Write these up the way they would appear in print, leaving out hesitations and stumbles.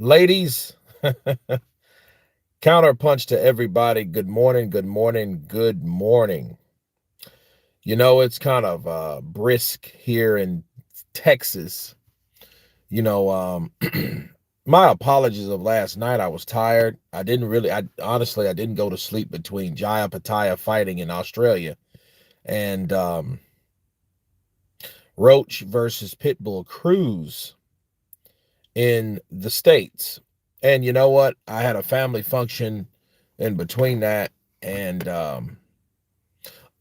Ladies, counterpunch to everybody. Good morning, good morning, good morning. It's kind of brisk here in Texas. You know, um, my apologies of last night. I was tired. I didn't go to sleep between Jaya Pataya fighting in Australia and Roach versus Pitbull Cruz in the States. And you know what? I had a family function in between that. And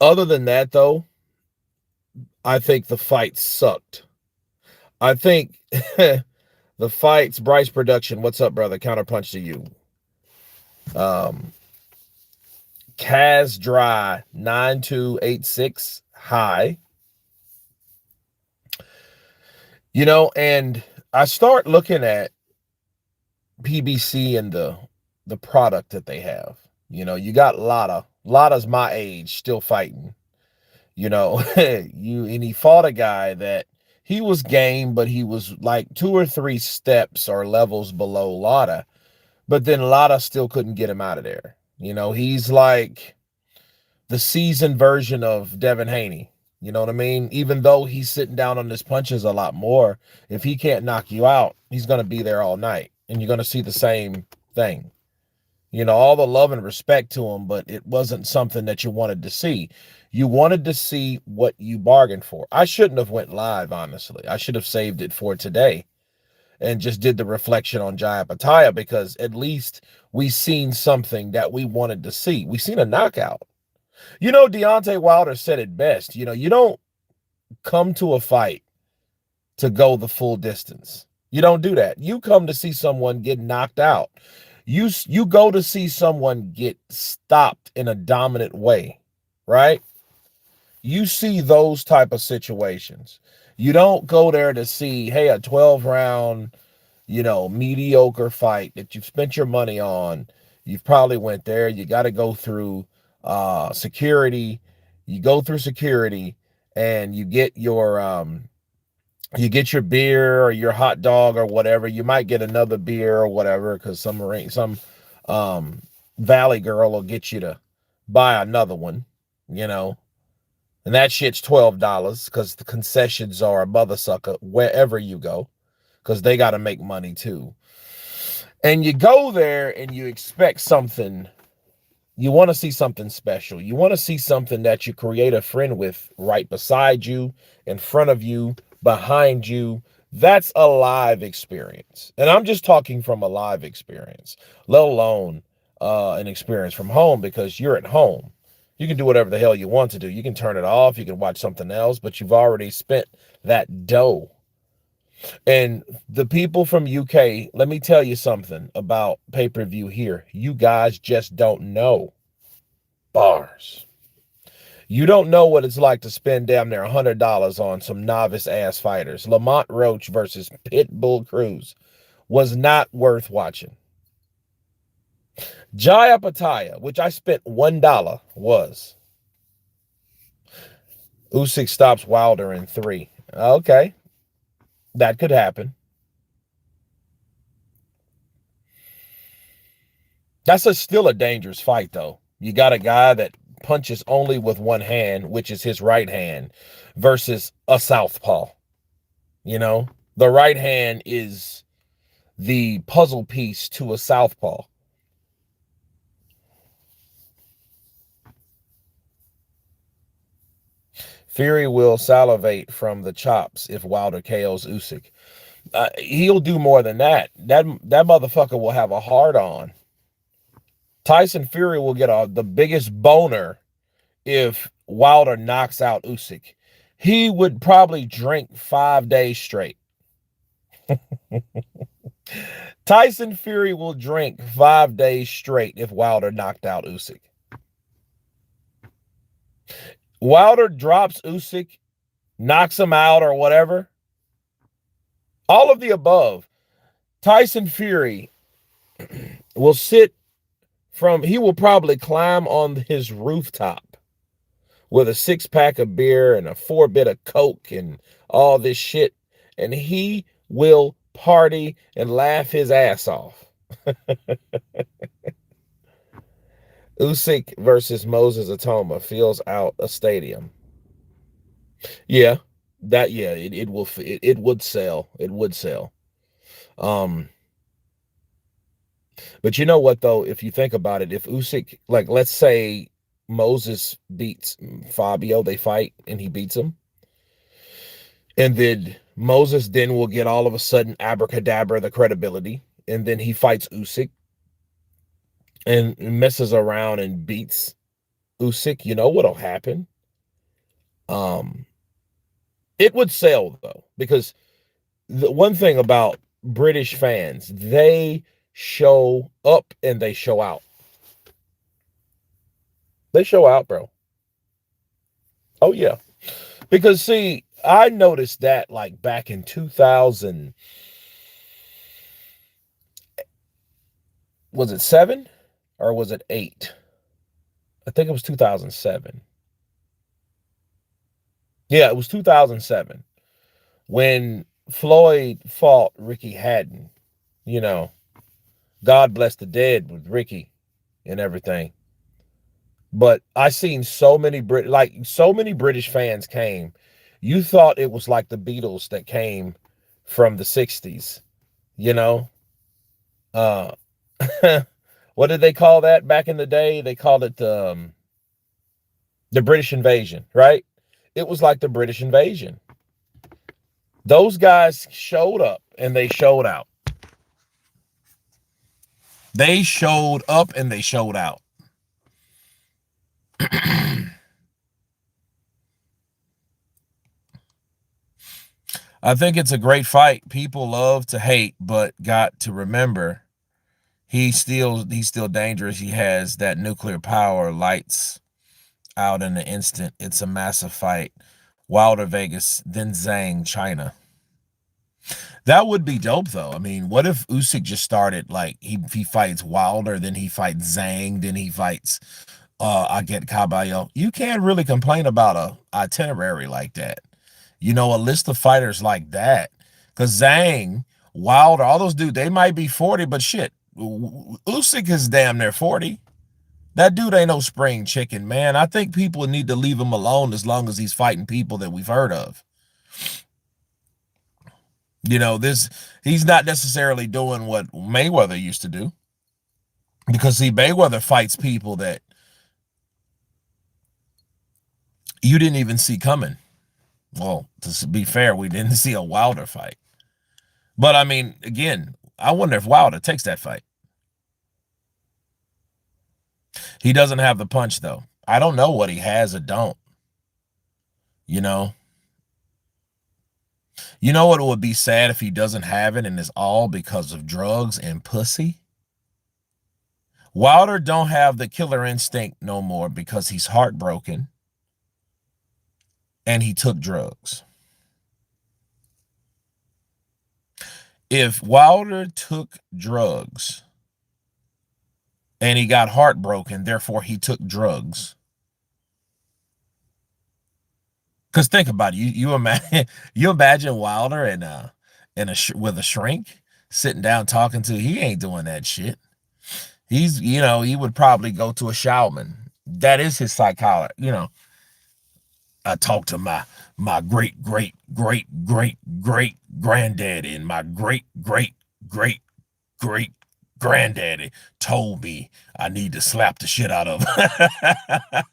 other than that, though, I think the fight sucked. I think the fights, Bryce Production, what's up, brother? Counterpunch to you. Um, Kaz Dry 9286 high. And I start looking at PBC and the product that they have. You got Lotta. Lotta's my age, still fighting. And he fought a guy that he was game, but he was like 2 or 3 steps or levels below Lotta. But then Lotta still couldn't get him out of there. He's like the seasoned version of Devin Haney. You know what I mean? Even though he's sitting down on his punches a lot more, if he can't knock you out, he's going to be there all night. And you're going to see the same thing. All the love and respect to him, but it wasn't something that you wanted to see. You wanted to see what you bargained for. I shouldn't have went live, honestly. I should have saved it for today and just did the reflection on Jaya Pataya, because at least we seen something that we wanted to see. We seen a knockout. Deontay Wilder said it best. You don't come to a fight to go the full distance. You don't do that. You come to see someone get knocked out. You go to see someone get stopped in a dominant way, right? You see those type of situations. You don't go there to see, hey, a 12-round, mediocre fight that you've spent your money on. You've probably went there. You got to go through security. You go through security and you get your beer or your hot dog or whatever. You might get another beer or whatever, because some valley girl will get you to buy another one, and that shit's $12, because the concessions are a mother sucker wherever you go, because they got to make money too. And you go there and you expect something. You want to see something special. You want to see something that you create a friend with right beside you, in front of you, behind you. That's a live experience. And I'm just talking from a live experience, let alone an experience from home, because you're at home. You can do whatever the hell you want to do. You can turn it off. You can watch something else, but you've already spent that dough. And the people from UK, let me tell you something about pay-per-view here. You guys just don't know. Bars. You don't know what it's like to spend damn near $100 on some novice-ass fighters. Lamont Roach versus Pitbull Cruz was not worth watching. Jaya Pataya, which I spent $1, was. Usyk stops Wilder in 3. Okay. That could happen. That's still a dangerous fight, though. You got a guy that punches only with one hand, which is his right hand, versus a southpaw. The right hand is the puzzle piece to a southpaw. Fury will salivate from the chops if Wilder KOs Usyk. He'll do more than that. That motherfucker will have a hard on. Tyson Fury will get the biggest boner if Wilder knocks out Usyk. He would probably drink 5 days straight. Tyson Fury will drink 5 days straight if Wilder knocked out Usyk. Wilder drops Usyk, knocks him out or whatever. All of the above. Tyson Fury will he will probably climb on his rooftop with a 6-pack of beer and a 4-bit of Coke and all this shit, and he will party, and laugh his ass off. Usyk versus Moses Atoma fills out a stadium. Yeah, it will it would sell. It would sell. Um, but you know what though? If you think about it, if Usyk, like let's say Moses beats Fabio, they fight and he beats him, and then Moses then will get all of a sudden abracadabra the credibility, and then he fights Usyk and messes around and beats Usyk. You know what'll happen? Um, it would sell though, because the one thing about British fans, they show up and they show out. They show out, bro. Oh yeah. Because see, I noticed that like back in 2000, was it 7 or was it 8? I think it was 2007. Yeah, it was 2007 when Floyd fought Ricky Hatton. You know, God bless the dead with Ricky and everything. But I seen so many British fans came. You thought it was like the Beatles that came from the 60s, you know? Uh what did they call that back in the day? They called it the British invasion, right? It was like the British invasion. Those guys showed up and they showed out. They showed up and they showed out. I think it's a great fight. People love to hate, but got to remember he's still dangerous. He has that nuclear power, lights out in an instant. It's a massive fight. Wilder Vegas, then Zhang China. That would be dope though. I mean, what if Usyk just started like he fights Wilder, then he fights Zhang, then he fights I get Caballo. You can't really complain about a itinerary like that. You know, a list of fighters like that. Because Zhang, Wilder, all those dudes, they might be 40, but shit, Usyk is damn near 40. That dude ain't no spring chicken, man. I think people need to leave him alone as long as he's fighting people that we've heard of. You know, he's not necessarily doing what Mayweather used to do. Because see, Mayweather fights people that you didn't even see coming. Well, to be fair, we didn't see a Wilder fight. But I mean, again, I wonder if Wilder takes that fight. He doesn't have the punch, though. I don't know what he has or don't. You know? You know what would be sad if he doesn't have it and it's all because of drugs and pussy? Wilder don't have the killer instinct no more because he's heartbroken and he took drugs. If Wilder took drugs and he got heartbroken, therefore he took drugs. Because think about it, you imagine you imagine Wilder with a shrink sitting down talking to. He ain't doing that shit. He would probably go to a shaman. That is his psychology. I talked to my great great great great great granddaddy, and my great great great great granddaddy told me I need to slap the shit out of her.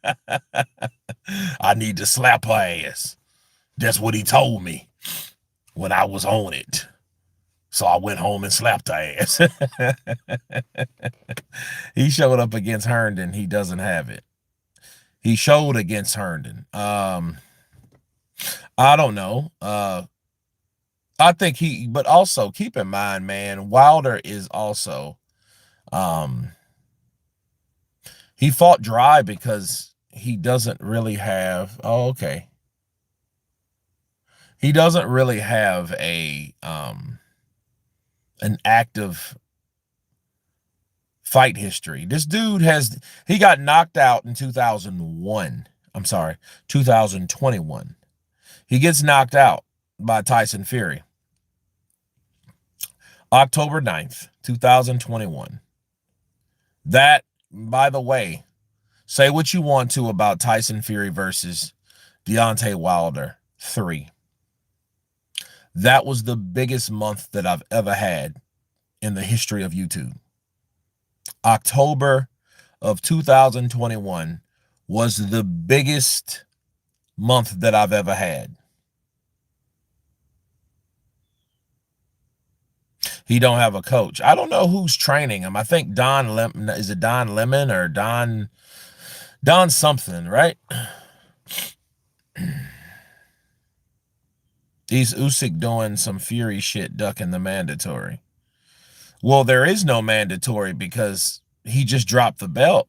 I need to slap her ass. That's what he told me when I was on it. So I went home and slapped her ass. He showed up against Herndon. He doesn't have it. He showed against Herndon. I don't know. I think but also keep in mind, man, Wilder is also, he fought dry because he doesn't really have, okay. He doesn't really have an active fight history. This dude he got knocked out in 2001. I'm sorry, 2021. He gets knocked out by Tyson Fury. October 9th, 2021. That, by the way, say what you want to about Tyson Fury versus Deontay Wilder 3. That was the biggest month that I've ever had in the history of YouTube. October of 2021 was the biggest month that I've ever had. He don't have a coach. I don't know who's training him. I think Don Lemon, is it Don Lemon or Don something, right? He's Usyk doing some Fury shit, ducking the mandatory. Well, there is no mandatory because he just dropped the belt,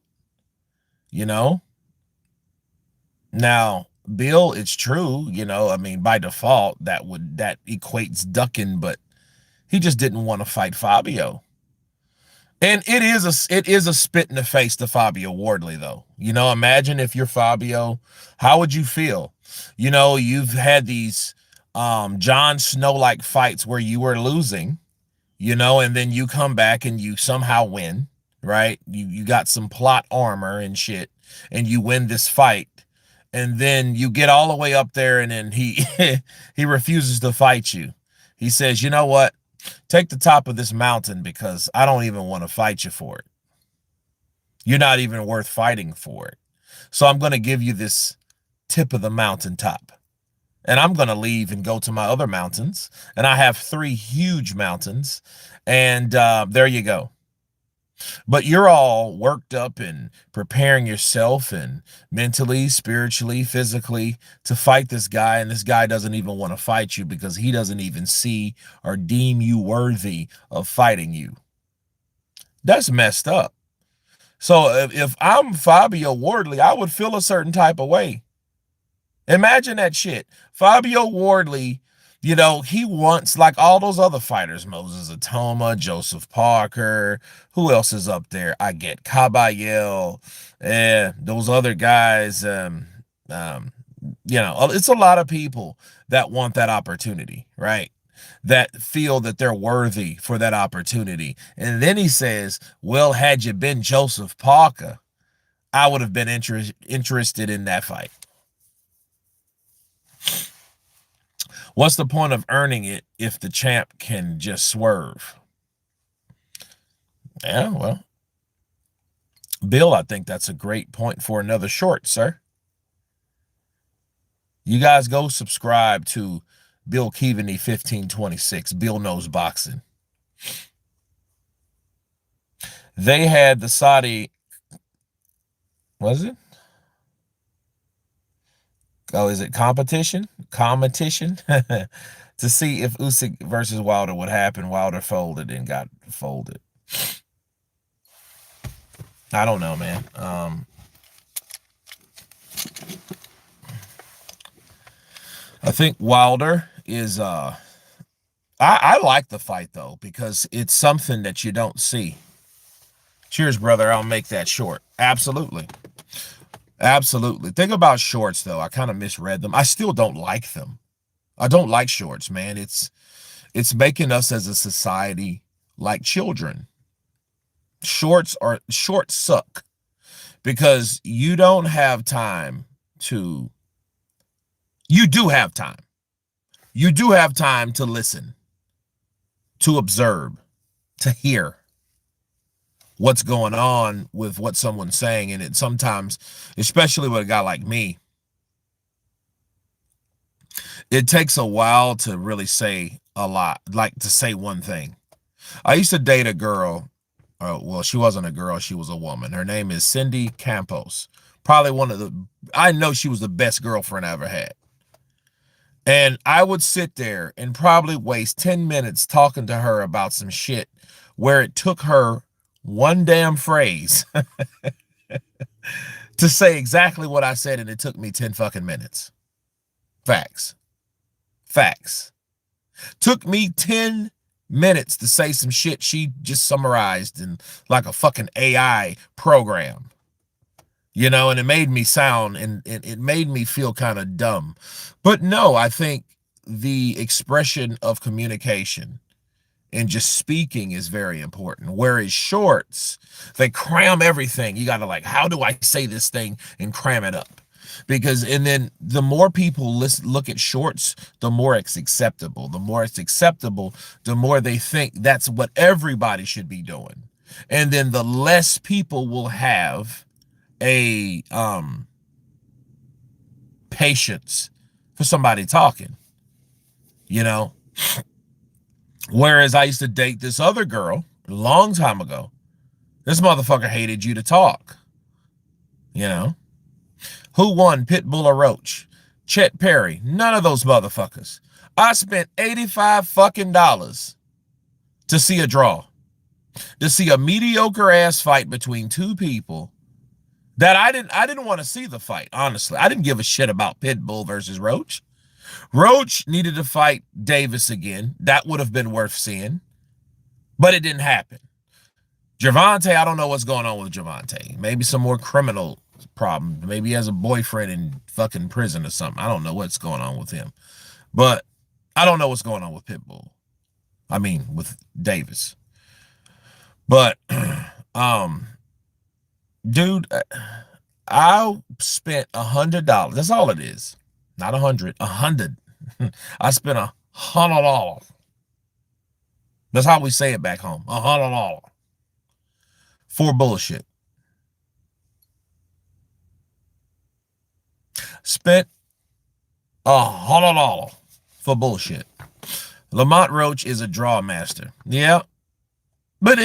you know? Now, Bill, it's true, I mean, by default, that equates ducking, but he just didn't want to fight Fabio. And it is a spit in the face to Fabio Wardley, though. Imagine if you're Fabio, how would you feel? You've had these Jon Snow-like fights where you were losing, and then you come back and you somehow win, right? You got some plot armor and shit, and you win this fight, and then you get all the way up there, and then he he refuses to fight you. He says, "You know what? Take the top of this mountain because I don't even want to fight you for it. You're not even worth fighting for it. So I'm going to give you this tip of the mountaintop. And I'm going to leave and go to my other mountains. And I have 3 huge mountains. And there you go. But you're all worked up and preparing yourself and mentally, spiritually, physically to fight this guy. And this guy doesn't even want to fight you because he doesn't even see or deem you worthy of fighting you. That's messed up. So if I'm Fabio Wardley, I would feel a certain type of way. Imagine that shit. Fabio Wardley, he wants, like all those other fighters, Moses Atoma, Joseph Parker, who else is up there? I get Caballel, those other guys, it's a lot of people that want that opportunity, right? That feel that they're worthy for that opportunity. And then he says, well, had you been Joseph Parker, I would have been interested in that fight. What's the point of earning it if the champ can just swerve? Yeah, well, Bill, I think that's a great point for another short, sir. You guys go subscribe to Bill Keaveney 1526. Bill knows boxing. They had the Saudi, was it? Oh, is it competition? Competition? To see if Usyk versus Wilder would happen. Wilder folded and got folded. I don't know, man. I think Wilder is I like the fight though, because it's something that you don't see. Cheers, brother. I'll make that short. Absolutely. Absolutely. Think about shorts though. I kind of misread them. I still don't like them. I don't like shorts, man. It's making us as a society like children. Shorts suck because you don't have time to, you do have time. You do have time to listen, to observe, to hear what's going on with what someone's saying. And it sometimes, especially with a guy like me, it takes a while to really say a lot, like to say one thing. I used to date a girl. Well, she wasn't a girl. She was a woman. Her name is Cindy Campos. Probably I know she was the best girlfriend I ever had. And I would sit there and probably waste 10 minutes talking to her about some shit where it took her one damn phrase to say exactly what I said, and it took me 10 fucking minutes. Facts. Took me 10 minutes to say some shit she just summarized in like a fucking AI program. And it made me sound, and it made me feel kind of dumb. But no, I think the expression of communication and just speaking is very important. Whereas shorts, they cram everything. You got to like, how do I say this thing and cram it up? Because and then the more people look at shorts, the more it's acceptable. The more it's acceptable, the more they think that's what everybody should be doing. And then the less people will have a patience for somebody talking, you know. Whereas I used to date this other girl a long time ago. This motherfucker hated you to talk, you know. Who won, Pitbull or Roach? Chet Perry. None of those motherfuckers. I spent 85 fucking dollars to see a draw, to see a mediocre ass fight between two people that I didn't want to see the fight, honestly. I didn't give a shit about Pitbull versus Roach. Roach needed to fight Davis again. That would have been worth seeing, but it didn't happen. Gervonta, I don't know what's going on with Gervonta. Maybe some more criminal problem. Maybe he has a boyfriend in fucking prison or something. I don't know what's going on with him. But I don't know what's going on with Pitbull. I mean, with Davis. But, dude, I spent $100. That's all it is. Not 100, 100. I spent $100. That's how we say it back home. $100 for bullshit. Spent $100 for bullshit. Lamont Roach is a draw master. Yeah. But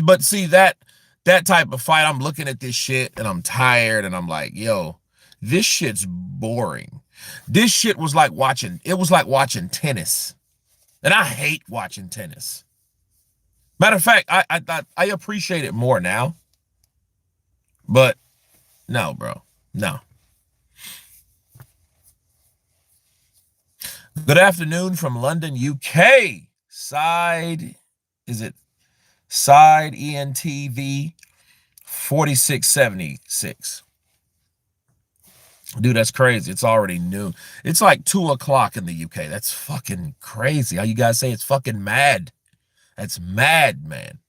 but see that type of fight, I'm looking at this shit and I'm tired and I'm like, yo, this shit's boring. This shit was like watching tennis. And I hate watching tennis. Matter of fact, I appreciate it more now. But no, bro. No. Good afternoon from London, UK. Side ENTV 4676. Dude, that's crazy. It's already noon. It's like 2 o'clock in the UK. That's fucking crazy. How you guys say it's fucking mad? That's mad, man.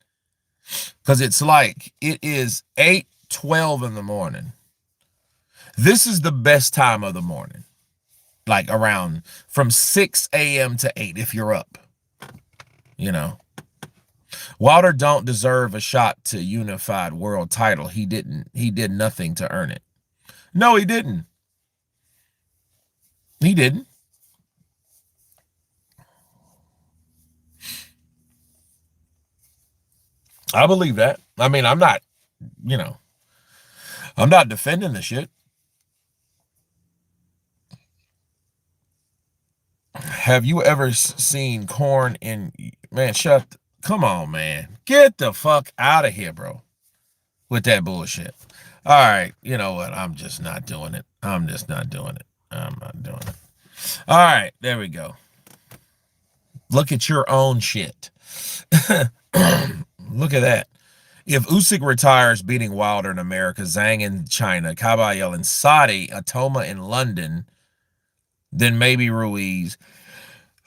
Because it's like, it is 8:12 in the morning. This is the best time of the morning. Like around from 6 a.m. to 8 if you're up. You know. Wilder don't deserve a shot to unified world title. He did nothing to earn it. No, he didn't. He didn't. I believe that. I mean, I'm not, I'm not defending the shit. Have you ever seen Corn in, man, come on, man. Get the fuck out of here, bro. With that bullshit. All right, you know what? I'm just not doing it. I'm not doing it. All right, there we go. Look at your own shit. Look at that. If Usyk retires beating Wilder in America, Zhang in China, Kabayel in Saudi, Atoma in London, then maybe Ruiz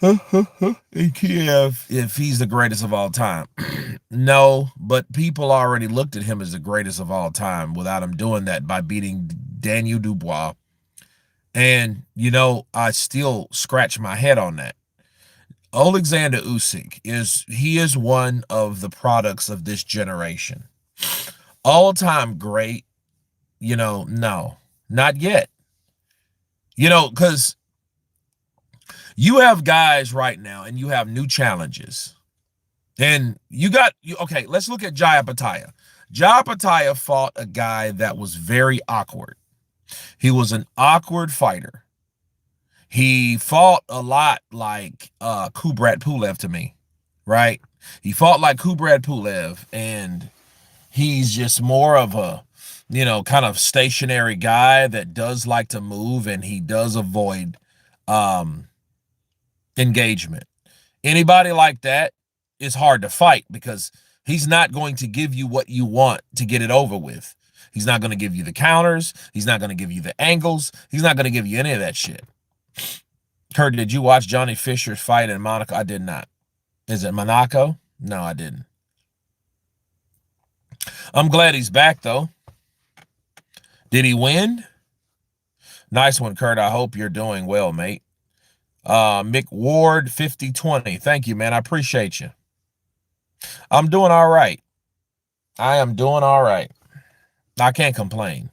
in Kiev if he's the greatest of all time. No, but people already looked at him as the greatest of all time without him doing that by beating Daniel Dubois. And, I still scratch my head on that. Alexander Usyk is one of the products of this generation. All-time great, no, not yet. Because you have guys right now and you have new challenges. And okay, let's look at Jaya Pataya. Jaya Pataya fought a guy that was very awkward. He was an awkward fighter. He fought a lot like Kubrat Pulev to me, right? He fought like Kubrat Pulev, and he's just more of a, kind of stationary guy that does like to move, and he does avoid engagement. Anybody like that is hard to fight because he's not going to give you what you want to get it over with. He's not going to give you the counters. He's not going to give you the angles. He's not going to give you any of that shit. Kurt, did you watch Johnny Fisher's fight in Monaco? I did not. Is it Monaco? No, I didn't. I'm glad he's back, though. Did he win? Nice one, Kurt. I hope you're doing well, mate. Mick Ward, 5020. Thank you, man. I appreciate you. I'm doing all right. I am doing all right. I can't complain.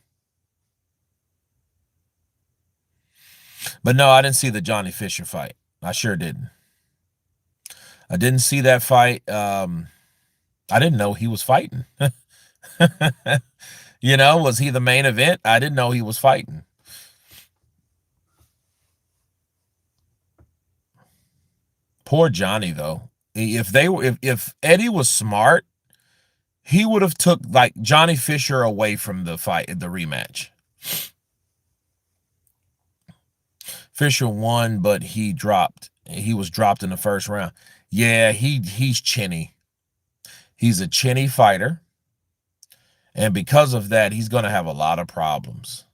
But no, I didn't see the Johnny Fisher fight. I sure didn't. I didn't see that fight. I didn't know he was fighting. Was he the main event? I didn't know he was fighting. Poor Johnny, though. If Eddie was smart, he would have took like Johnny Fisher away from the fight, the rematch. Fisher won, but he dropped. He was dropped in the first round. Yeah, he's chinny. He's a chinny fighter. And because of that, he's going to have a lot of problems.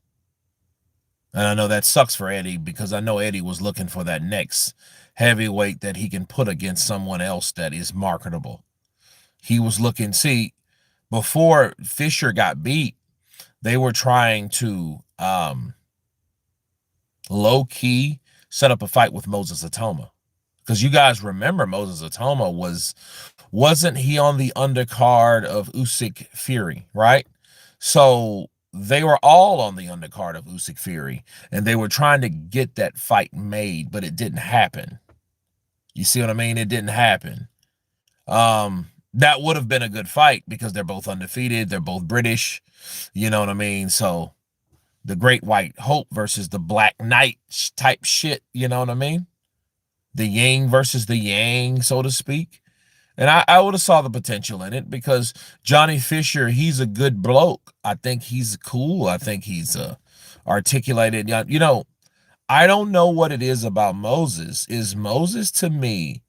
And I know that sucks for Eddie because I know Eddie was looking for that next heavyweight that he can put against someone else that is marketable. He was looking, see, before Fisher got beat, they were trying to low-key set up a fight with Moses Atoma. Because you guys remember Moses Atoma wasn't he on the undercard of Usyk Fury, right? So they were all on the undercard of Usyk Fury, and they were trying to get that fight made, but it didn't happen. You see what I mean? It didn't happen. That would have been a good fight because they're both undefeated. They're both British. You know what I mean? So the Great White Hope versus the Black Knight type shit. You know what I mean? The yin versus the yang, so to speak. And I would have saw the potential in it because Johnny Fisher, he's a good bloke. I think he's cool. I think he's articulated. I don't know what it is about Moses. Is Moses, to me,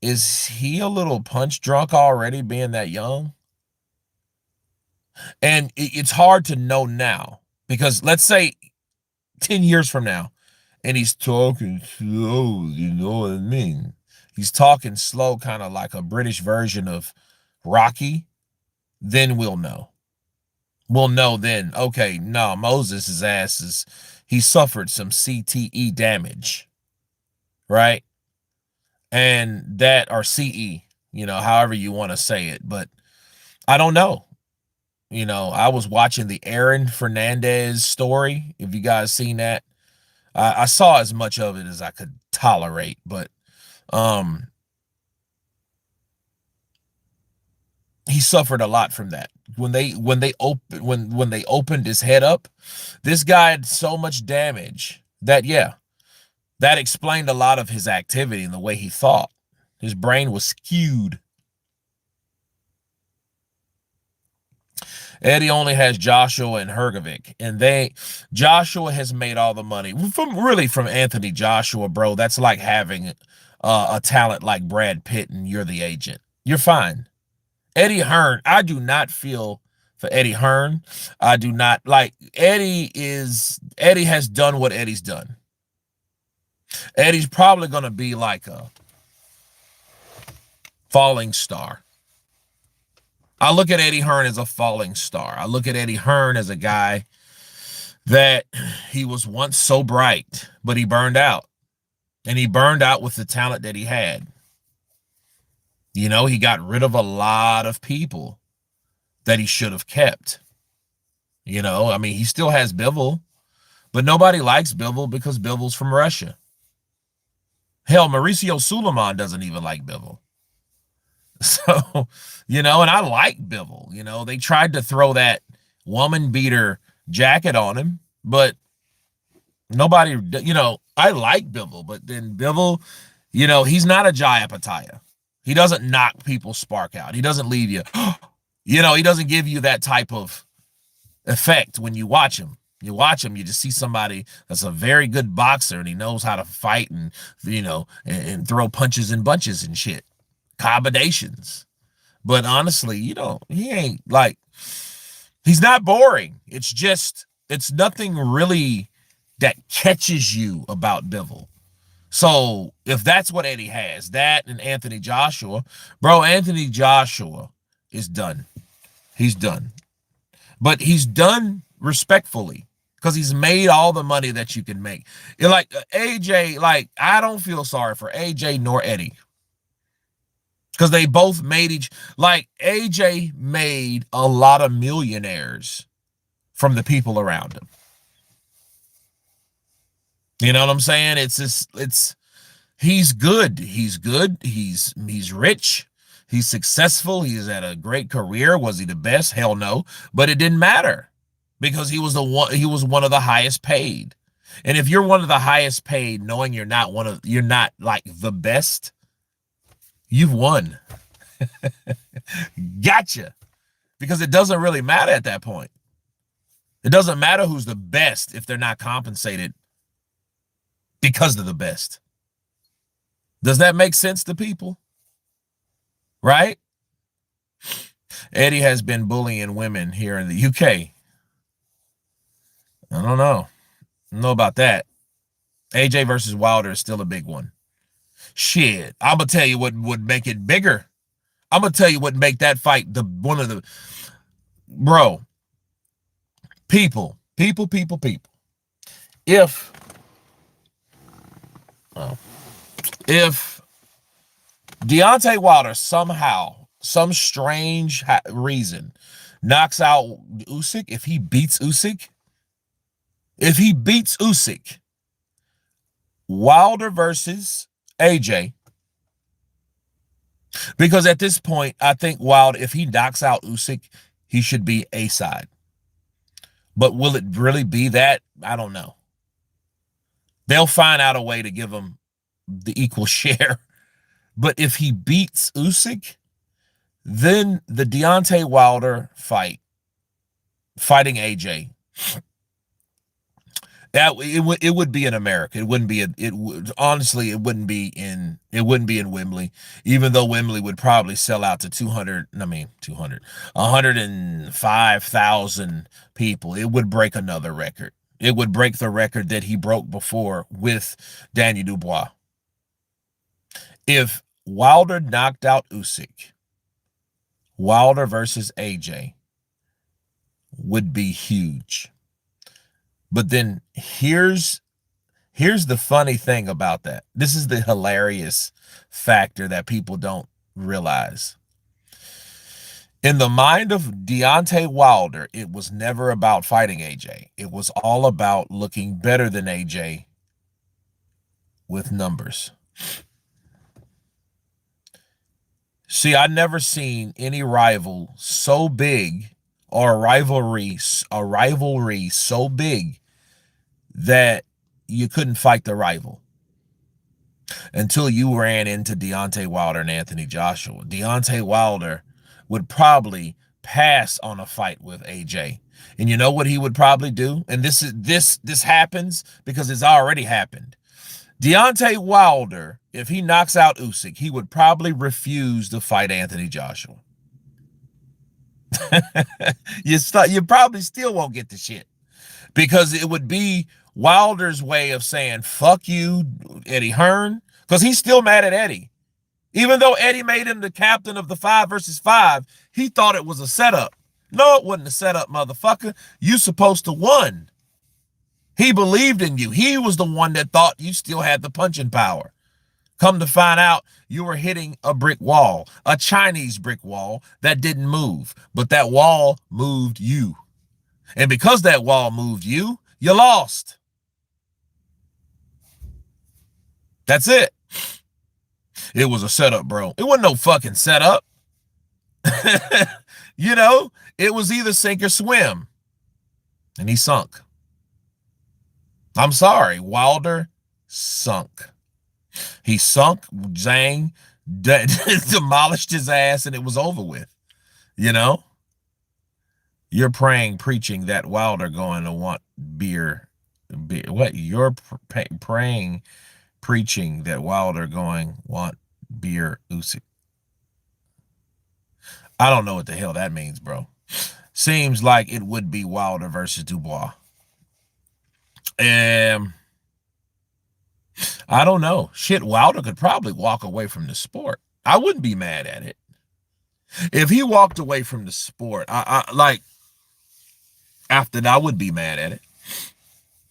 is he a little punch drunk already being that young? And it's hard to know now because let's say 10 years from now, and he's talking slow, you know what I mean? He's talking slow, kind of like a British version of Rocky, then we'll know. We'll know then, okay, no, Moses' ass he suffered some CTE damage, right? And that, or CE, however you want to say it. But I don't know. I was watching the Aaron Fernandez story. If you guys seen that, I saw as much of it as I could tolerate, but he suffered a lot from that. When they opened his head up, this guy had so much damage that that explained a lot of his activity and the way he thought. His brain was skewed. Eddie only has Joshua and Hergovic, and Joshua has made all the money from Anthony Joshua, bro. That's like having a talent like Brad Pitt and you're the agent. You're fine. Eddie Hearn, I do not feel for Eddie Hearn. I do not like Eddie has done what Eddie's done. Eddie's probably going to be like a falling star. I look at Eddie Hearn as a falling star. I look at Eddie Hearn as a guy that he was once so bright, but he burned out. And he burned out with the talent that he had. He got rid of a lot of people that he should have kept. He still has Bivol, but nobody likes Bivol because Bivol's from Russia. Hell, Mauricio Suleiman doesn't even like Bivol. So, and I like Bivol. They tried to throw that woman beater jacket on him, but nobody, I like Bivol, but then Bivol, he's not a Jaya Pattaya. He doesn't knock people's spark out. He doesn't leave you, he doesn't give you that type of effect when you watch him. You watch him, you just see somebody that's a very good boxer and he knows how to fight and, and throw punches and bunches and shit. Combinations. But honestly, he ain't like, he's not boring. It's nothing really that catches you about Bivol. So if that's what Eddie has, that and Anthony Joshua, bro, Anthony Joshua is done. He's done. But he's done respectfully because he's made all the money that you can make. Like AJ, like I don't feel sorry for AJ nor Eddie because they both made like AJ made a lot of millionaires from the people around him. You know what I'm saying? It's just he's good. He's good. He's rich. He's successful. He's had a great career. Was he the best? Hell no. But it didn't matter because he was one of the highest paid. And if you're one of the highest paid, knowing you're not like the best, you've won. Gotcha. Because it doesn't really matter at that point. It doesn't matter who's the best if they're not compensated because they're the best. Does that make sense to people? Right? Eddie has been bullying women here in the UK. I don't know. I don't know about that. AJ versus Wilder is still a big one. Shit. I'm going to tell you what would make it bigger. I'm going to tell you what make that fight one of the... Bro. People. If Deontay Wilder somehow, some strange reason, knocks out Usyk, if he beats Usyk, Wilder versus AJ, because at this point, I think Wilder, if he knocks out Usyk, he should be A side. But will it really be that? I don't know. They'll find out a way to give him the equal share. But if he beats Usyk, then the Deontay Wilder fighting AJ, that it would be in America. It wouldn't be honestly it wouldn't be in Wembley, even though Wembley would probably sell out to 105,000 people. It would break another record. It would break the record that he broke before with Daniel Dubois. If Wilder knocked out Usyk, Wilder versus AJ would be huge. But then here's the funny thing about that. This is the hilarious factor that people don't realize. In the mind of Deontay Wilder, it was never about fighting AJ. It was all about looking better than AJ with numbers. See, I've never seen any rival so big or a rivalry so big that you couldn't fight the rival until you ran into Deontay Wilder and Anthony Joshua. Deontay Wilder would probably pass on a fight with AJ. And you know what he would probably do? And this happens because it's already happened. Deontay Wilder, if he knocks out Usyk, he would probably refuse to fight Anthony Joshua. You probably still won't get the shit because it would be Wilder's way of saying, fuck you, Eddie Hearn, because he's still mad at Eddie. Even though Eddie made him the captain of the 5 versus 5, he thought it was a setup. No, it wasn't a setup, motherfucker. You supposed to win. He believed in you. He was the one that thought you still had the punching power. Come to find out, you were hitting a brick wall, a Chinese brick wall that didn't move, but that wall moved you. And because that wall moved you, you lost. That's it. It was a setup, bro. It wasn't no fucking setup. You know, it was either sink or swim. And he sunk. I'm sorry, Wilder sunk. He sunk, Zhang demolished his ass, and it was over with. You know? You're preaching that Wilder going to want beer. What? You're preaching that Wilder going want beer Usyk. I don't know what the hell that means, bro. Seems like it would be Wilder versus Dubois. I don't know. Shit, Wilder could probably walk away from the sport. I wouldn't be mad at it. If he walked away from the sport, I like after that, I would be mad at it.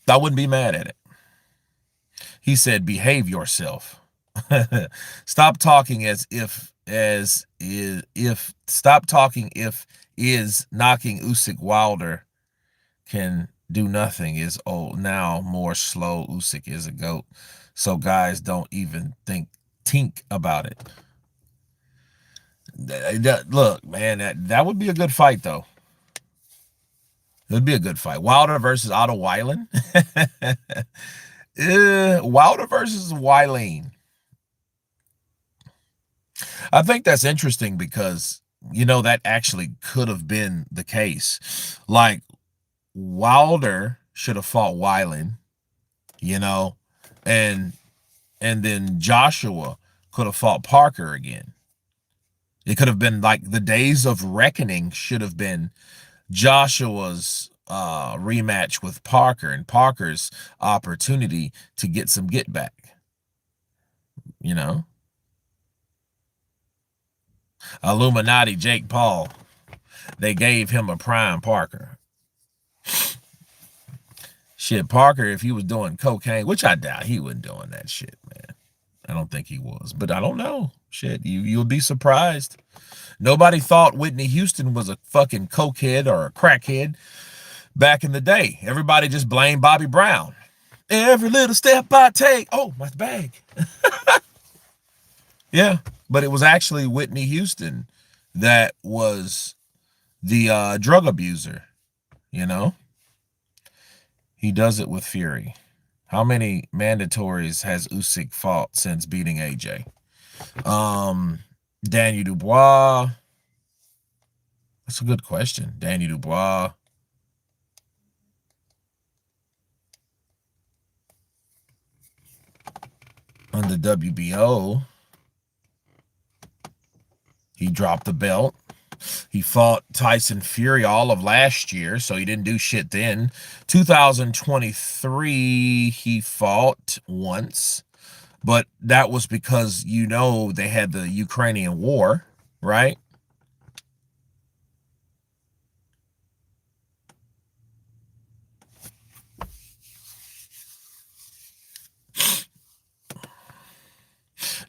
I wouldn't be mad at it. He said, behave yourself. Stop talking as is if stop talking if is knocking Usyk Wilder can do nothing is old now more slow. Usyk is a goat. So guys don't even think about it. Look, man, that would be a good fight though. It would be a good fight. Wilder versus Otto Weiland. Wilder versus Weiland. I think that's interesting because that actually could have been the case. Like Wilder should have fought Weiland, you know, and then Joshua could have fought Parker again. It could have been like the days of reckoning should have been Joshua's rematch with Parker and Parker's opportunity to get some get back, you know. Illuminati Jake Paul. They gave him a prime Parker. Shit, Parker, if he was doing cocaine, which I doubt he wasn't doing that shit, man. I don't think he was, but I don't know. Shit, you'll be surprised. Nobody thought Whitney Houston was a fucking cokehead or a crackhead back in the day. Everybody just blamed Bobby Brown. Every little step I take. Oh, my bag. Yeah, but it was actually Whitney Houston that was the drug abuser, you know? He does it with fury. How many mandatories has Usyk fought since beating AJ? Daniel Dubois. That's a good question. Daniel Dubois. On the WBO, he dropped the belt. He fought Tyson Fury all of last year, so he didn't do shit then. 2023, he fought once, but that was because, they had the Ukrainian war, right?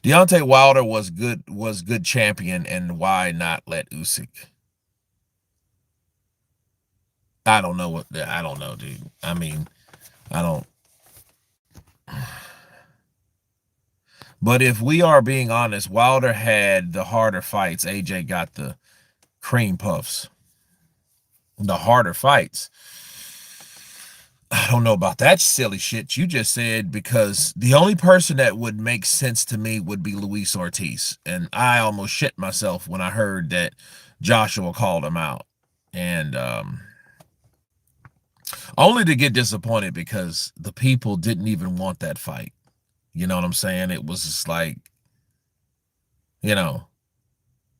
Deontay Wilder was good champion, and why not let Usyk? I don't know dude. I mean, I don't. But if we are being honest, Wilder had the harder fights. AJ got the cream puffs. The harder fights. I don't know about that silly shit you just said, because the only person that would make sense to me would be Luis Ortiz. And I almost shit myself when I heard that Joshua called him out. And only to get disappointed because the people didn't even want that fight. You know what I'm saying? It was just like,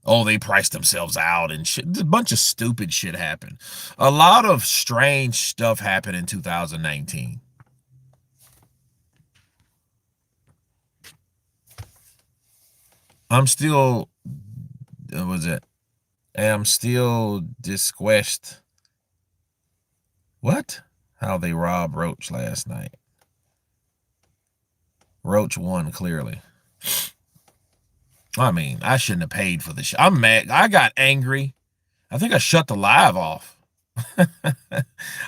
oh, they priced themselves out and shit. A bunch of stupid shit happened. A lot of strange stuff happened in 2019. I'm still, what was it? I'm still disquest. What? How they robbed Roach last night. Roach won clearly. I mean, I shouldn't have paid for this. I'm mad. I got angry. I think I shut the live off.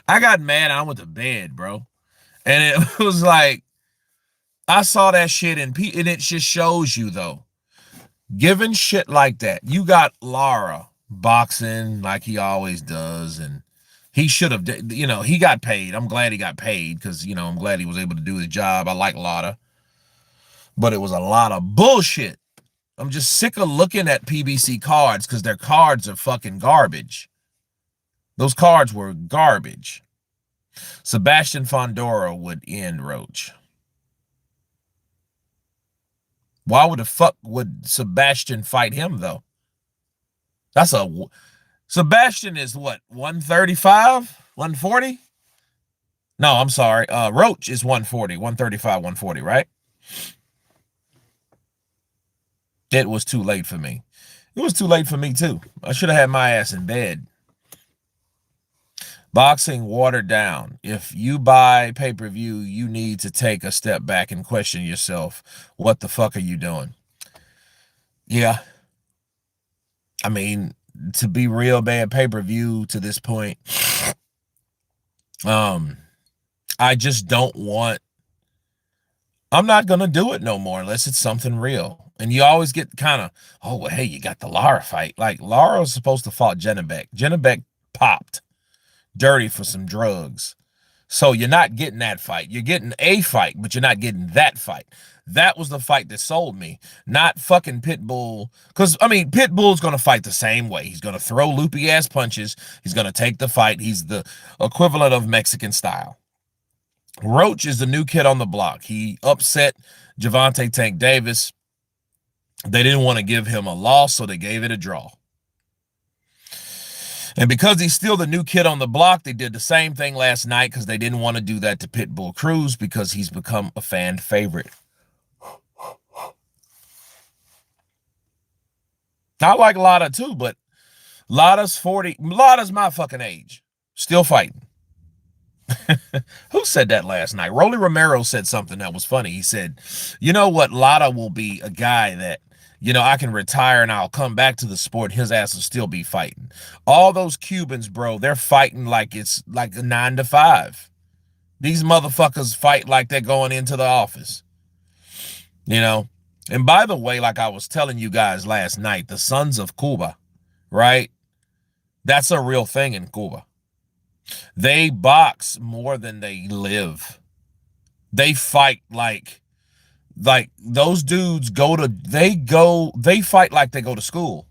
I got mad. I went to bed, bro. And it was like, I saw that shit and it just shows you, though, given shit like that, you got Lara boxing like he always does. And he should have, he got paid. I'm glad he got paid because, I'm glad he was able to do his job. I like Lara. But it was a lot of bullshit. I'm just sick of looking at PBC cards because their cards are fucking garbage. Those cards were garbage. Sebastian Fondora would end Roach. Why would the fuck would Sebastian fight him, though? Sebastian is what, 135? 140? No, I'm sorry. Roach is 140, 135, 140, right? It was too late for me. It was too late for me too. I should have had my ass in bed. Boxing watered down. If you buy pay-per-view, you need to take a step back and question yourself. What the fuck are you doing? Yeah. I mean, to be real, bad pay-per-view to this point, I just don't want, I'm not going to do it no more unless it's something real. And you always get kind of, oh, well, hey, you got the Lara fight. Like, Lara was supposed to fight Jenna Beck. Jenna Beck popped dirty for some drugs. So you're not getting that fight. You're getting a fight, but you're not getting that fight. That was the fight that sold me, not fucking Pitbull. Because, I mean, Pitbull's going to fight the same way. He's going to throw loopy-ass punches. He's going to take the fight. He's the equivalent of Mexican style. Roach is the new kid on the block. He upset Gervonta Tank Davis. They didn't want to give him a loss, so they gave it a draw. And because he's still the new kid on the block, they did the same thing last night because they didn't want to do that to Pitbull Cruz because he's become a fan favorite. I like Lada too, but Lada's 40. Lada's my fucking age. Still fighting. Who said that last night? Rolly Romero said something that was funny. He said, you know what? Lada will be a guy that, you know, I can retire and I'll come back to the sport. His ass will still be fighting. All those Cubans, bro, they're fighting like it's like a 9 to 5. These motherfuckers fight like they're going into the office. You know? And by the way, like I was telling you guys last night, the Sons of Cuba, right? That's a real thing in Cuba. They box more than they live. They fight like those dudes they fight like they go to school.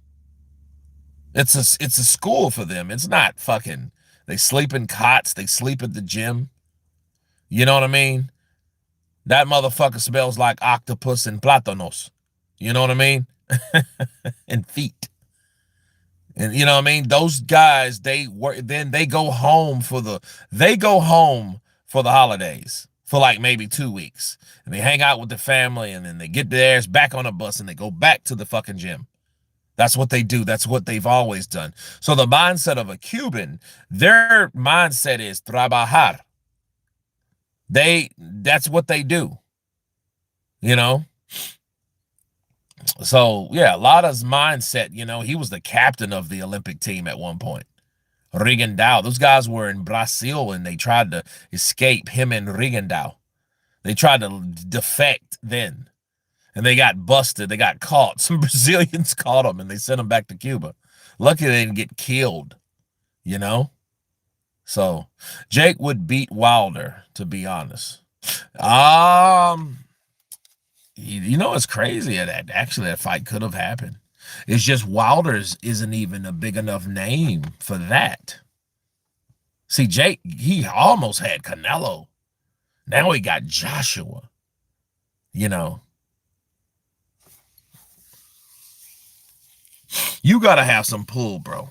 It's a school for them. It's not fucking, they sleep in cots, they sleep at the gym. You know what I mean? That motherfucker smells like octopus and plátanos. You know what I mean? And feet. And you know what I mean? Those guys, they work, then they go home for the holidays for like maybe 2 weeks. And they hang out with the family and then they get their ass back on a bus and they go back to the fucking gym. That's what they do. That's what they've always done. So the mindset of a Cuban, their mindset is trabajar. That's what they do. You know? So, yeah, Lada's mindset, you know, he was the captain of the Olympic team at one point. Rigondeaux. Those guys were in Brazil and they tried to escape, him and Rigondeaux. They tried to defect then. And they got busted. They got caught. Some Brazilians caught them and they sent them back to Cuba. Lucky they didn't get killed, you know? So, Jake would beat Wilder, to be honest. You know, it's crazy that actually that fight could have happened. It's just Wilder's isn't even a big enough name for that. See, Jake, he almost had Canelo. Now he got Joshua. You know, you got to have some pull, bro.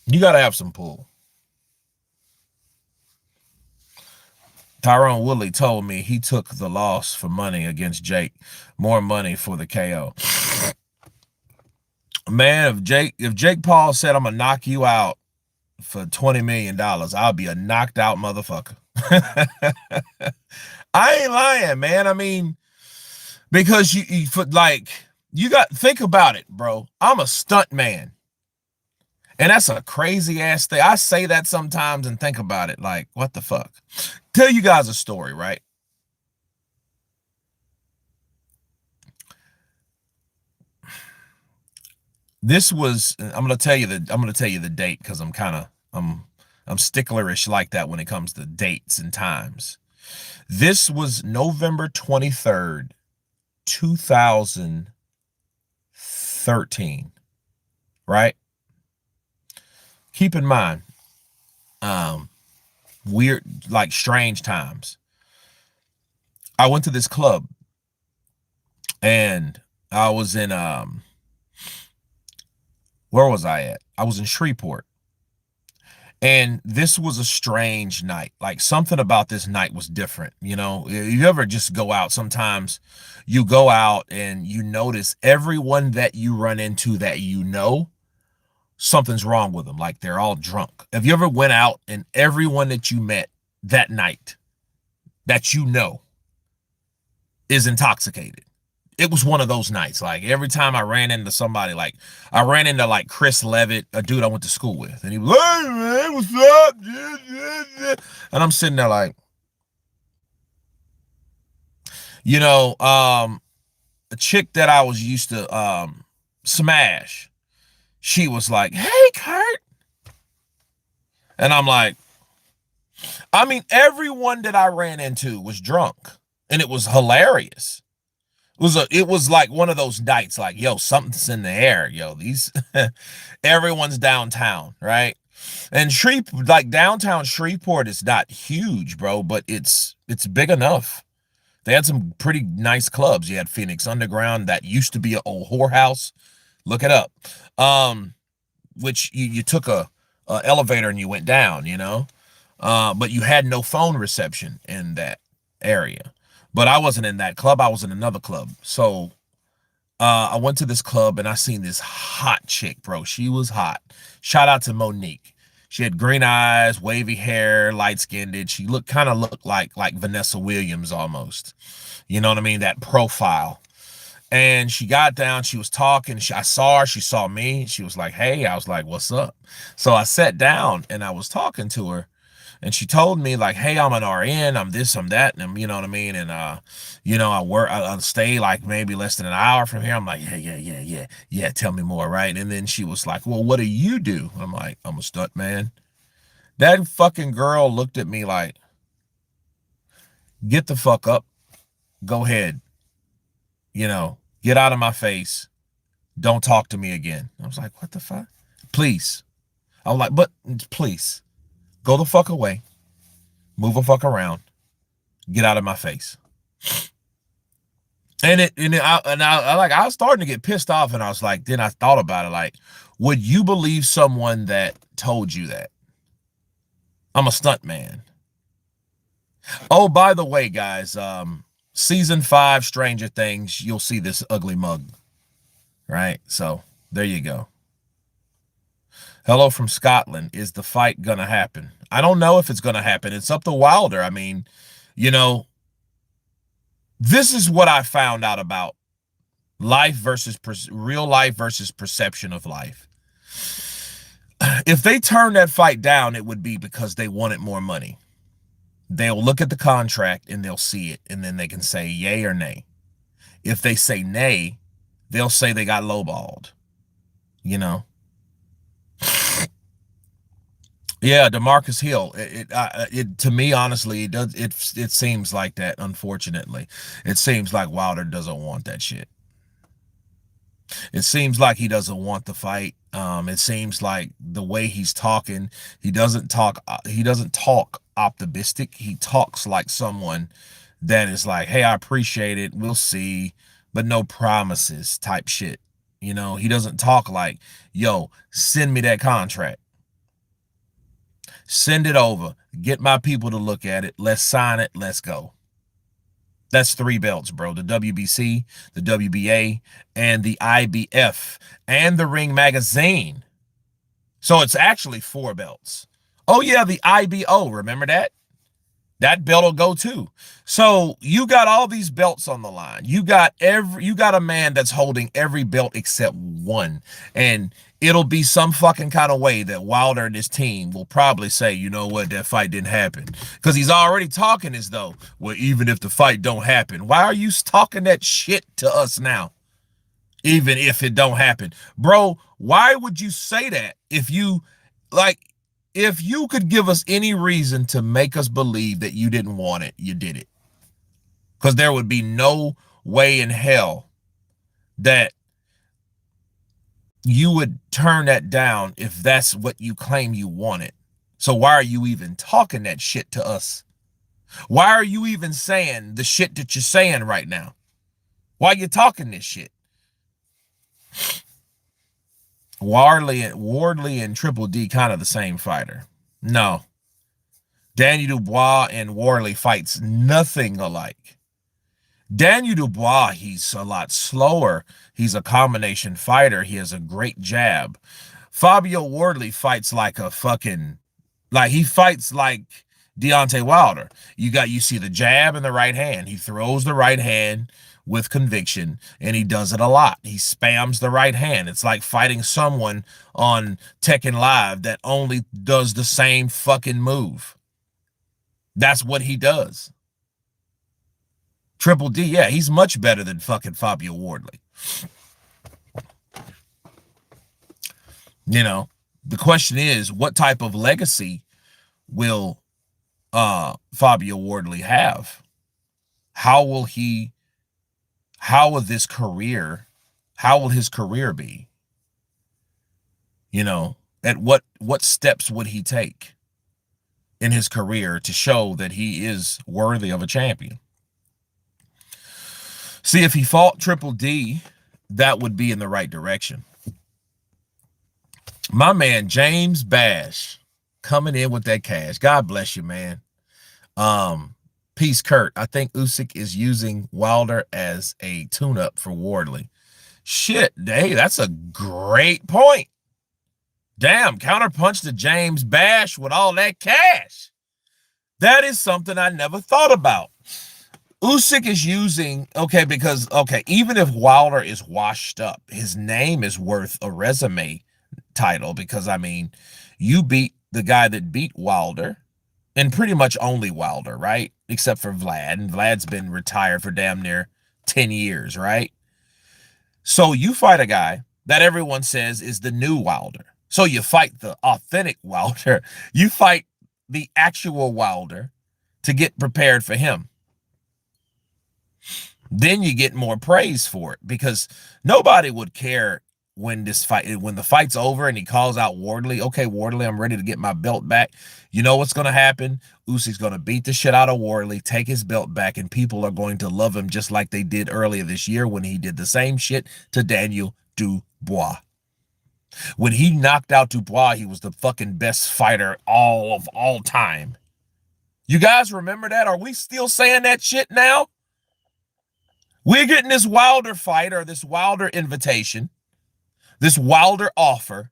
You got to have some pull. Tyrone Woodley told me he took the loss for money against Jake. More money for the KO. Man, if Jake Paul said I'm gonna knock you out for $20 million, I'll be a knocked out motherfucker. I ain't lying, man. I mean, because you got, think about it, bro. I'm a stunt man. And that's a crazy ass thing. I say that sometimes and think about it like, what the fuck? Tell you guys a story, right? This was, I'm gonna tell you the date because I'm sticklerish like that when it comes to dates and times. This was November 23rd, 2013, right? Keep in mind, weird, like strange times. I went to this club and I was in, where was I at? I was in Shreveport. And this was a strange night. Like something about this night was different. You know, you ever just go out, sometimes you go out and you notice everyone that you run into that you know, something's wrong with them. Like they're all drunk. Have you ever went out and everyone that you met that night that you know is intoxicated? It was one of those nights. Like every time I ran into somebody, like I ran into like Chris Levitt, a dude I went to school with, and he was like, "Hey man, what's up?" And I'm sitting there like, you know, a chick that I was used to smash. She was like, "Hey Kurt," and I'm like, I mean, everyone that I ran into was drunk, and it was hilarious. It was like one of those nights, like, yo, something's in the air, yo. These everyone's downtown, right? And like downtown Shreveport is not huge, bro, but it's big enough. They had some pretty nice clubs. You had Phoenix Underground, that used to be an old whorehouse. Look it up. Um, which you took a elevator and you went down, you know. But you had no phone reception in that area. But I wasn't in that club. I was in another club. So I went to this club and I seen this hot chick, bro. She was hot. Shout out to Monique. She had green eyes, wavy hair, light skinned. She looked like Vanessa Williams almost. You know what I mean? That profile. And she got down, she was talking. I saw her, she saw me. She was like, "Hey," I was like, "What's up?" So I sat down and I was talking to her. And she told me like, "Hey, I'm an RN, I'm this, I'm that," and you know what I mean. And I stay like maybe less than an hour from here. I'm like, "Yeah, yeah, yeah, yeah, yeah. Tell me more, right?" And then she was like, "Well, what do you do?" I'm like, "I'm a stunt man." That fucking girl looked at me like, "Get the fuck up, go ahead, get out of my face. Don't talk to me again." I was like, "What the fuck? Please." I was like, "But please, go the fuck away, move the fuck around, get out of my face." I was starting to get pissed off, and I was like, then I thought about it, like, would you believe someone that told you that? I'm a stunt man. Oh, by the way, guys, season 5, Stranger Things, you'll see this ugly mug, right? So there you go. Hello from Scotland. Is the fight gonna happen? I don't know if it's gonna happen. It's up to Wilder. I mean, you know, this is what I found out about life versus real life versus perception of life. If they turn that fight down, it would be because they wanted more money. They'll look at the contract and they'll see it, and then they can say yay or nay. If they say nay, they'll say they got lowballed. You know. Yeah, DeMarcus Hill. It to me, honestly, it does. It seems like that. Unfortunately, it seems like Wilder doesn't want that shit. It seems like he doesn't want the fight. It seems like the way he's talking, he doesn't talk. He doesn't talk optimistic. He talks like someone that is like, "Hey, I appreciate it. We'll see, but no promises," type shit. You know, he doesn't talk like, "Yo, send me that contract. Send it over. Get my people to look at it. Let's sign it. Let's go." That's 3 belts, bro. The WBC, the WBA, and the IBF, and the Ring Magazine. So it's actually 4 belts. Oh, yeah, the IBO. Remember that? That belt will go too. So you got all these belts on the line. You got a man that's holding every belt except one. And it'll be some fucking kind of way that Wilder and his team will probably say, "You know what, that fight didn't happen." Because he's already talking as though, "Well, even if the fight don't happen, why are you talking that shit to us now? Even if it don't happen." Bro, why would you say that like if you could give us any reason to make us believe that you didn't want it, you did it. Because there would be no way in hell that you would turn that down if that's what you claim you wanted. So why are you even talking that shit to us? Why are you even saying the shit that you're saying right now? Why are you talking this shit? Wardley and Triple D kind of the same fighter. No. Daniel Dubois and Worley fights nothing alike. Daniel Dubois, he's a lot slower. He's a combination fighter. He has a great jab. Fabio Wardley fights like a fucking, like he fights like Deontay Wilder. You see the jab in the right hand. He throws the right hand with conviction, and he does it a lot. He spams the right hand. It's like fighting someone on Tekken Live that only does the same fucking move. That's what he does. Triple D, yeah, he's much better than fucking Fabio Wardley. You know, the question is, what type of legacy will Fabio Wardley have? How will he, how will this career, how will his career be? You know, at what steps would he take in his career to show that he is worthy of a champion? See, if he fought Triple D, that would be in the right direction. My man James Bash coming in with that cash. God bless you, man. Peace, Kurt. I think Usyk is using Wilder as a tune-up for Wardley. Shit, hey, that's a great point. Damn, counterpunch to James Bash with all that cash. That is something I never thought about. Usyk is using, because even if Wilder is washed up, his name is worth a resume title, because I mean, you beat the guy that beat Wilder, and pretty much only Wilder, right? Except for Vlad, and Vlad's been retired for damn near 10 years, right? So you fight a guy that everyone says is the new Wilder. So you fight the authentic Wilder. You fight the actual Wilder to get prepared for him. Then you get more praise for it, because nobody would care when the fight's over and he calls out Wardley. Okay, Wardley, I'm ready to get my belt back. You know what's going to happen? Usyk's going to beat the shit out of Wardley, take his belt back, and people are going to love him just like they did earlier this year when he did the same shit to Daniel Dubois. When he knocked out Dubois, he was the fucking best fighter of all time. You guys remember that? Are we still saying that shit now? We're getting this Wilder fight, or this Wilder invitation, this Wilder offer.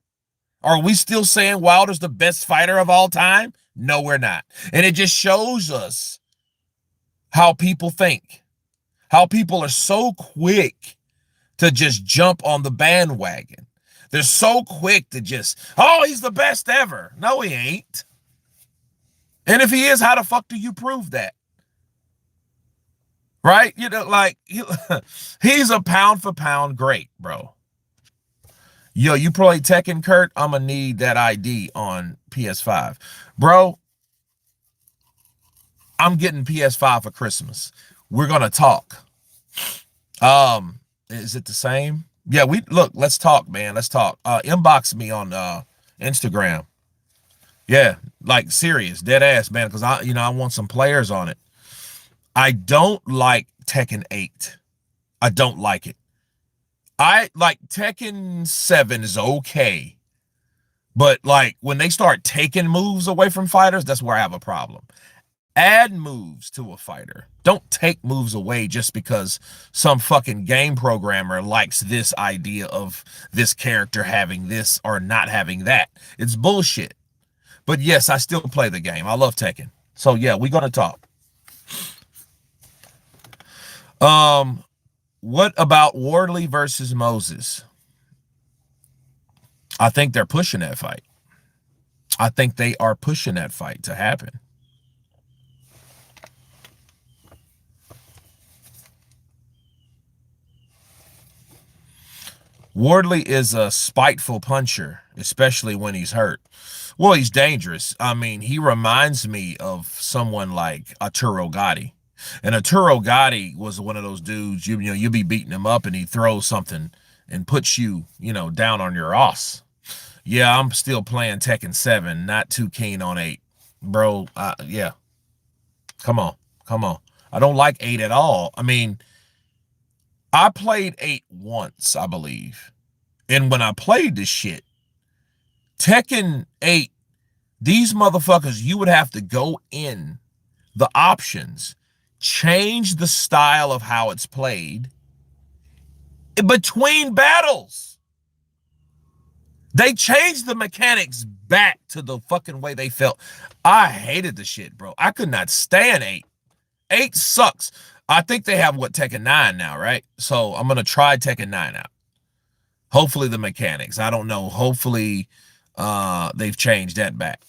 Are we still saying Wilder's the best fighter of all time? No, we're not. And it just shows us how people think, how people are so quick to just jump on the bandwagon. They're so quick to just, oh, he's the best ever. No, he ain't. And if he is, how the fuck do you prove that? Right? You know, like, he's a pound for pound great, bro. Yo, you play Tekken, Kurt? I'm going to need that ID on PS5. Bro, I'm getting PS5 for Christmas. We're going to talk. Is it the same? Yeah, let's talk, man. Let's talk. Inbox me on Instagram. Yeah, like serious, dead ass, man, because I want some players on it. I don't like Tekken 8. I don't like it. I like Tekken 7 is okay. But like when they start taking moves away from fighters, that's where I have a problem. Add moves to a fighter. Don't take moves away just because some fucking game programmer likes this idea of this character having this or not having that. It's bullshit. But yes, I still play the game. I love Tekken. So yeah, we're gonna talk. What about Wardley versus Moses? I think they're pushing that fight. I think they are pushing that fight to happen. Wardley is a spiteful puncher, especially when he's hurt. Well, he's dangerous. I mean, he reminds me of someone like Arturo Gatti. And Arturo Gatti was one of those dudes, you'll be beating him up and he throws something and puts you, down on your ass. Yeah, I'm still playing Tekken 7, not too keen on 8. Bro, yeah. Come on. I don't like 8 at all. I mean, I played 8 once, I believe. And when I played this shit, Tekken 8 These motherfuckers, you would have to go in the options, change the style of how it's played between battles. They changed the mechanics back to the fucking way they felt. I hated the shit, bro. I could not stand 8. 8 sucks. I think they have Tekken 9 now, right? So I'm gonna try Tekken 9 out. Hopefully the mechanics. I don't know. Hopefully they've changed that back.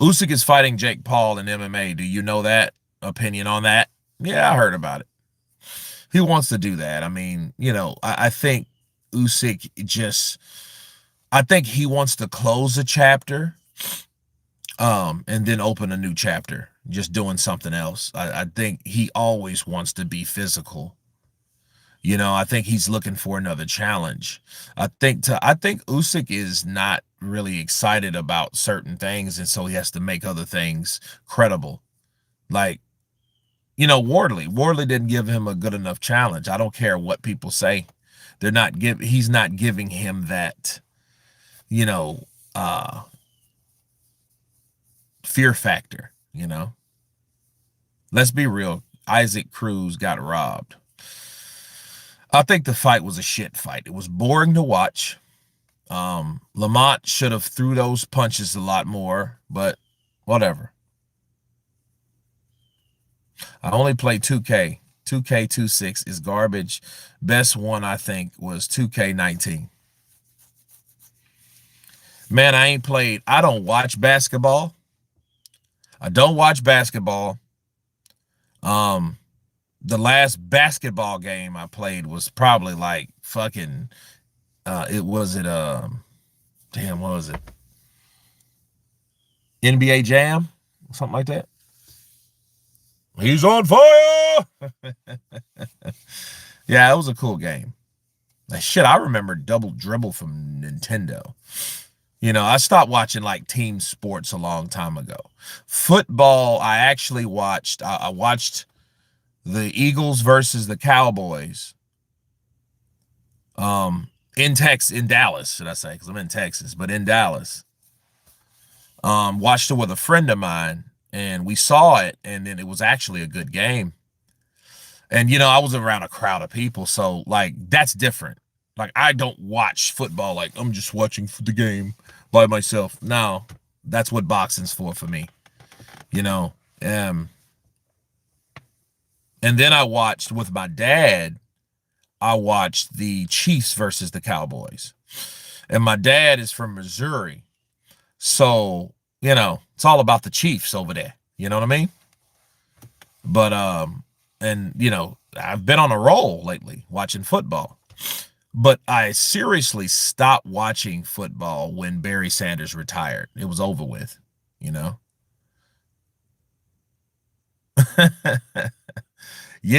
Usyk is fighting Jake Paul in MMA. Do you know that? Opinion on that? Yeah, I heard about it. He wants to do that. I mean, I think Usyk I think he wants to close a chapter and then open a new chapter, just doing something else. I think he always wants to be physical. I think he's looking for another challenge. I think Usyk is not really excited about certain things, and so he has to make other things credible. Like, Wardley didn't give him a good enough challenge. I don't care what people say. He's not giving him that, fear factor, Let's be real. Isaac Cruz got robbed. I think the fight was a shit fight. It was boring to watch. Lamont should have threw those punches a lot more, but whatever. I only play 2K. 2K26 is garbage. Best one, I think, was 2K19. Man, I don't watch basketball. I don't watch basketball. The last basketball game I played was probably like fucking what was it? NBA Jam? Something like that. He's on fire. Yeah, it was a cool game. Shit, I remember Double Dribble from Nintendo. I stopped watching like team sports a long time ago. Football, I actually watched. I watched the Eagles versus the Cowboys. In Dallas, should I say? Because I'm in Texas, but in Dallas. Watched it with a friend of mine, and we saw it, and then it was actually a good game. And I was around a crowd of people, so like that's different. Like I don't watch football like I'm just watching the game by myself. No, that's what boxing's for me. And then I watched with my dad, I watched the Chiefs versus the Cowboys. And my dad is from Missouri. So, it's all about the Chiefs over there. You know what I mean? But, I've been on a roll lately watching football. But I seriously stopped watching football when Barry Sanders retired. It was over with, Yeah, you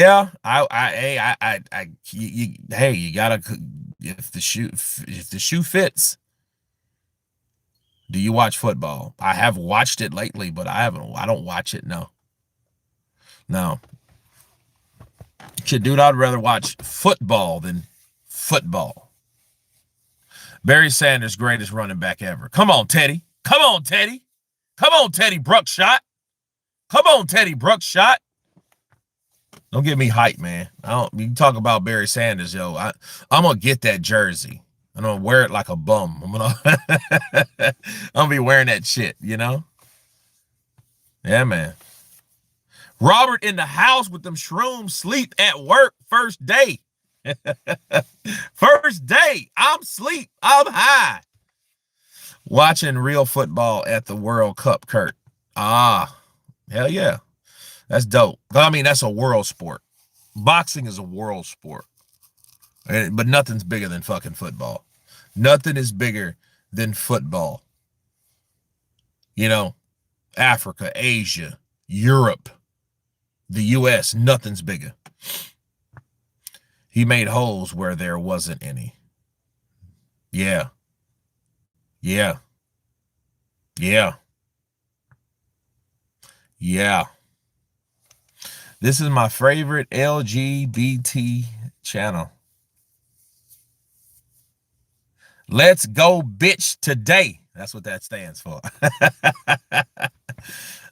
gotta, if the shoe fits. Do you watch football? I have watched it lately, but I don't watch it. No. Shit, dude, I'd rather watch football than football. Barry Sanders, greatest running back ever. Come on, Teddy. Come on, Teddy. Come on, Teddy Bruckshot. Come on, Teddy Bruckshot. Don't get me hype, man. You talk about Barry Sanders, yo. I'm gonna get that jersey. I'm gonna wear it like a bum. I'm gonna be wearing that shit, Yeah, man. Robert in the house with them shrooms, sleep at work, first day. First day. I'm sleep. I'm high. Watching real football at the World Cup, Kurt. Hell yeah. That's dope. I mean, that's a world sport. Boxing is a world sport. But nothing's bigger than fucking football. Nothing is bigger than football. Africa, Asia, Europe, the US, nothing's bigger. He made holes where there wasn't any. Yeah. Yeah. Yeah. Yeah. This is my favorite LGBT channel. Let's go, bitch, today. That's what that stands for. I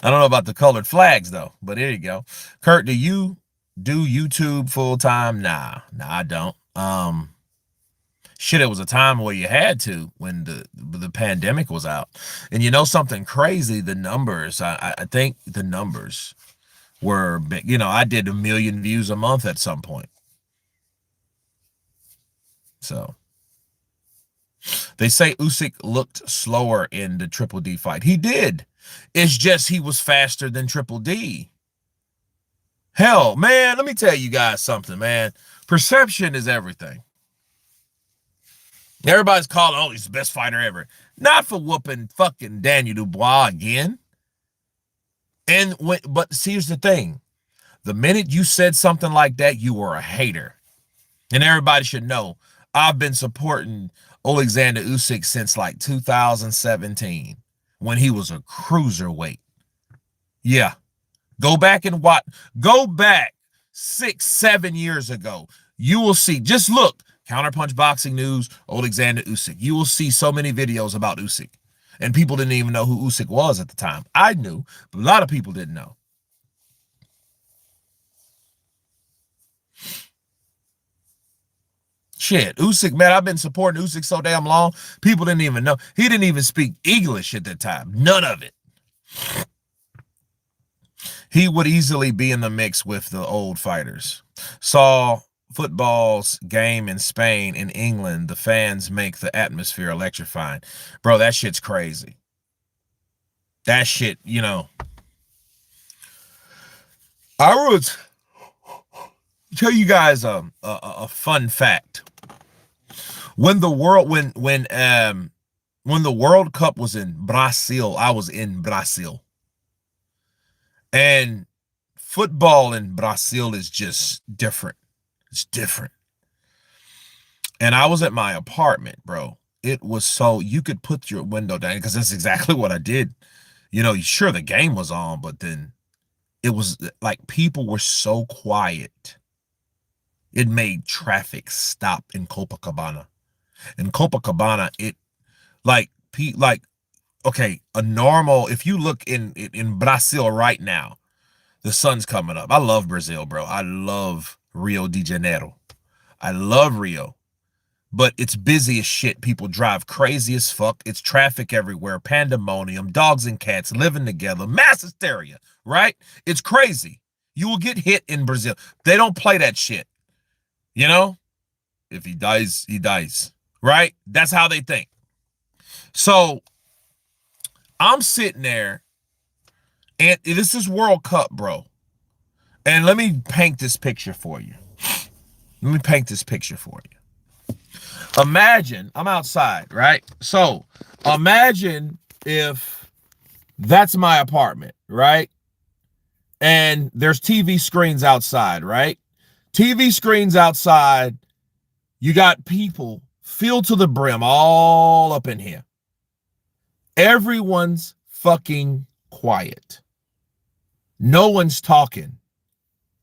don't know about the colored flags though, but here you go. Kurt, do you do YouTube full time? Nah, I don't. Shit, it was a time where you had to when the pandemic was out. And you know something crazy? The numbers. I think the numbers were big. You know, I did 1 million views a month at some point. So they say Usyk looked slower in the Triple D fight. He did. It's just he was faster than Triple D. Hell, man, let me tell you guys something, man. Perception is everything. Everybody's calling, oh, he's the best fighter ever. Not for whooping fucking Daniel Dubois again. But here's the thing. The minute you said something like that, you were a hater. And everybody should know, I've been supporting Alexander Usyk since like 2017 when he was a cruiserweight. Yeah. Go back and watch. Go back 6-7 years ago. You will see. Just look. Counterpunch Boxing News, Alexander Usyk. You will see so many videos about Usyk. And people didn't even know who Usyk was at the time. I knew, but a lot of people didn't know. Shit, Usyk, man, I've been supporting Usyk so damn long, people didn't even know. He didn't even speak English at the time. None of it. He would easily be in the mix with the old fighters. Saw football's game in Spain, in England. The fans make the atmosphere electrifying. Bro, that shit's crazy. That shit, you know. I would tell you guys a fun fact. When the World Cup was in Brazil, I was in Brazil. And football in Brazil is just different. It's different. And I was at my apartment, bro. It was so you could put your window down because that's exactly what I did. You know, sure the game was on, but then it was like people were so quiet. It made traffic stop in Copacabana. In Copacabana, okay, a normal, if you look in Brazil right now, the sun's coming up. I love Brazil, bro. I love Rio de Janeiro. I love Rio. But it's busy as shit. People drive crazy as fuck. It's traffic everywhere. Pandemonium. Dogs and cats living together. Mass hysteria, right? It's crazy. You will get hit in Brazil. They don't play that shit. You know? If he dies, he dies. Right? That's how they think. So, I'm sitting there, and this is World Cup, bro. And let me paint this picture for you. Imagine, I'm outside, right? So, imagine if that's my apartment, right? And there's TV screens outside, right? TV screens outside. You got people filled to the brim all up in here. Everyone's fucking quiet. No one's talking,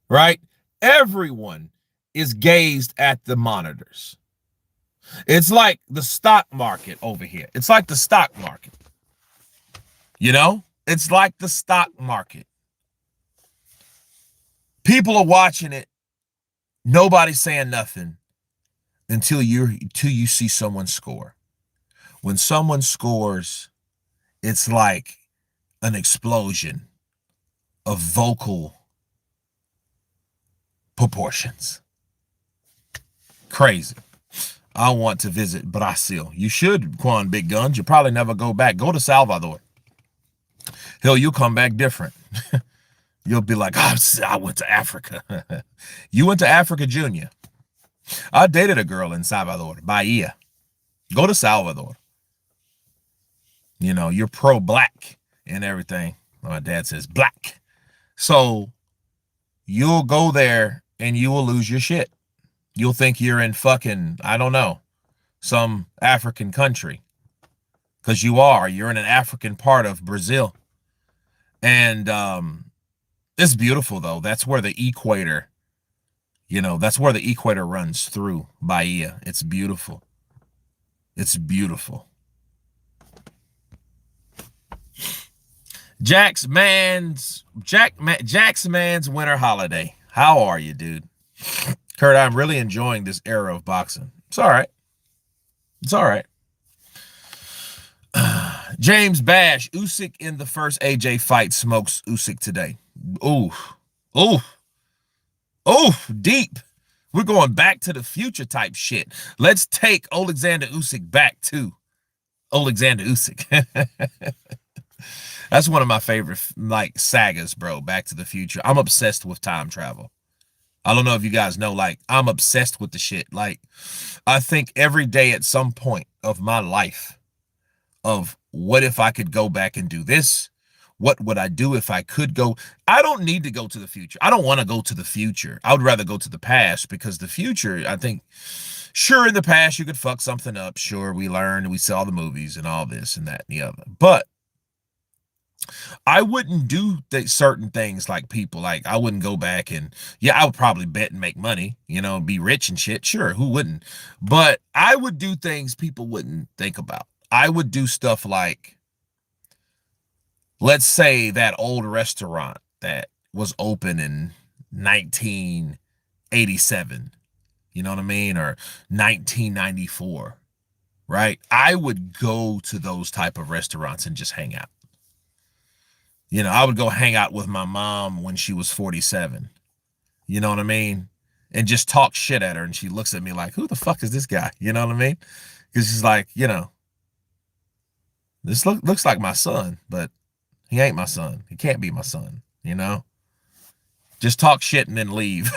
right? Everyone is gazed at the monitors. It's like the stock market over here. It's like the stock market. You know? It's like the stock market. People are watching it. Nobody's saying nothing until you see someone score. When someone scores, it's like an explosion of vocal proportions. Crazy. I want to visit Brazil. You should, Quan Big Guns. You'll probably never go back. Go to Salvador. Hell, you'll come back different. You'll be like, oh, I went to Africa. You went to Africa, Junior. I dated a girl in Salvador, Bahia. Go to Salvador. You know, you're pro-black and everything. My dad says black. So you'll go there and you will lose your shit. You'll think you're in fucking, I don't know, some African country. Because you are. You're in an African part of Brazil. And it's beautiful, though. That's where the equator, that's where the equator runs through Bahia. It's beautiful. It's beautiful. Jack's man's winter holiday. How are you, dude? Kurt, I'm really enjoying this era of boxing. It's all right. It's all right. James Bash, Usyk in the first AJ fight smokes Usyk today. Ooh, ooh, ooh, deep. We're going back to the future type shit. Let's take Alexander Usyk back to Alexander Usyk. That's one of my favorite like sagas, bro. Back to the Future. I'm obsessed with time travel. I don't know if you guys know, like, I'm obsessed with the shit. Like, I think every day at some point of my life of what if I could go back and do this? What would I do if I could go? I don't need to go to the future. I don't want to go to the future. I would rather go to the past because the future, I think, sure, in the past you could fuck something up. Sure, we learned, we saw the movies and all this and that and the other. But I wouldn't do certain things like people. Like, I wouldn't go back and, yeah, I would probably bet and make money, be rich and shit. Sure, who wouldn't? But I would do things people wouldn't think about. I would do stuff like, let's say that old restaurant that was open in 1987, you know what I mean? Or 1994, right? I would go to those type of restaurants and just hang out. I would go hang out with my mom when she was 47. You know what I mean? And just talk shit at her. And she looks at me like, who the fuck is this guy? You know what I mean? Because she's like, this looks like my son, but he ain't my son. He can't be my son, Just talk shit and then leave.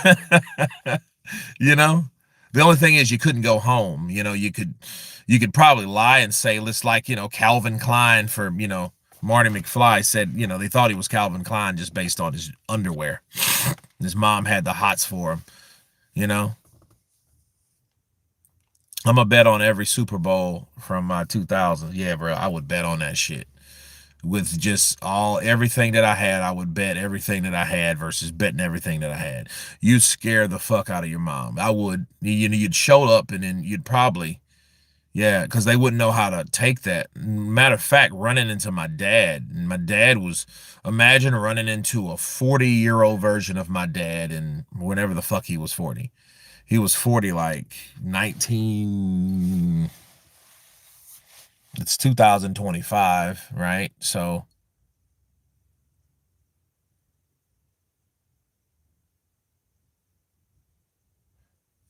you know? The only thing is you couldn't go home. You could probably lie and say, let's like, Calvin Klein for, Marty McFly said, they thought he was Calvin Klein just based on his underwear. His mom had the hots for him, you know. I'm a bet on every Super Bowl from 2000. Yeah, bro, I would bet on that shit. With just everything that I had, I would bet everything that I had versus betting everything that I had. You'd scare the fuck out of your mom. I would. You'd show up and then you'd probably, yeah, because they wouldn't know how to take that. Matter of fact, running into my dad. My dad was, imagine running into a 40-year-old version of my dad and whenever the fuck he was 40. He was 40 like 19, it's 2025, right? So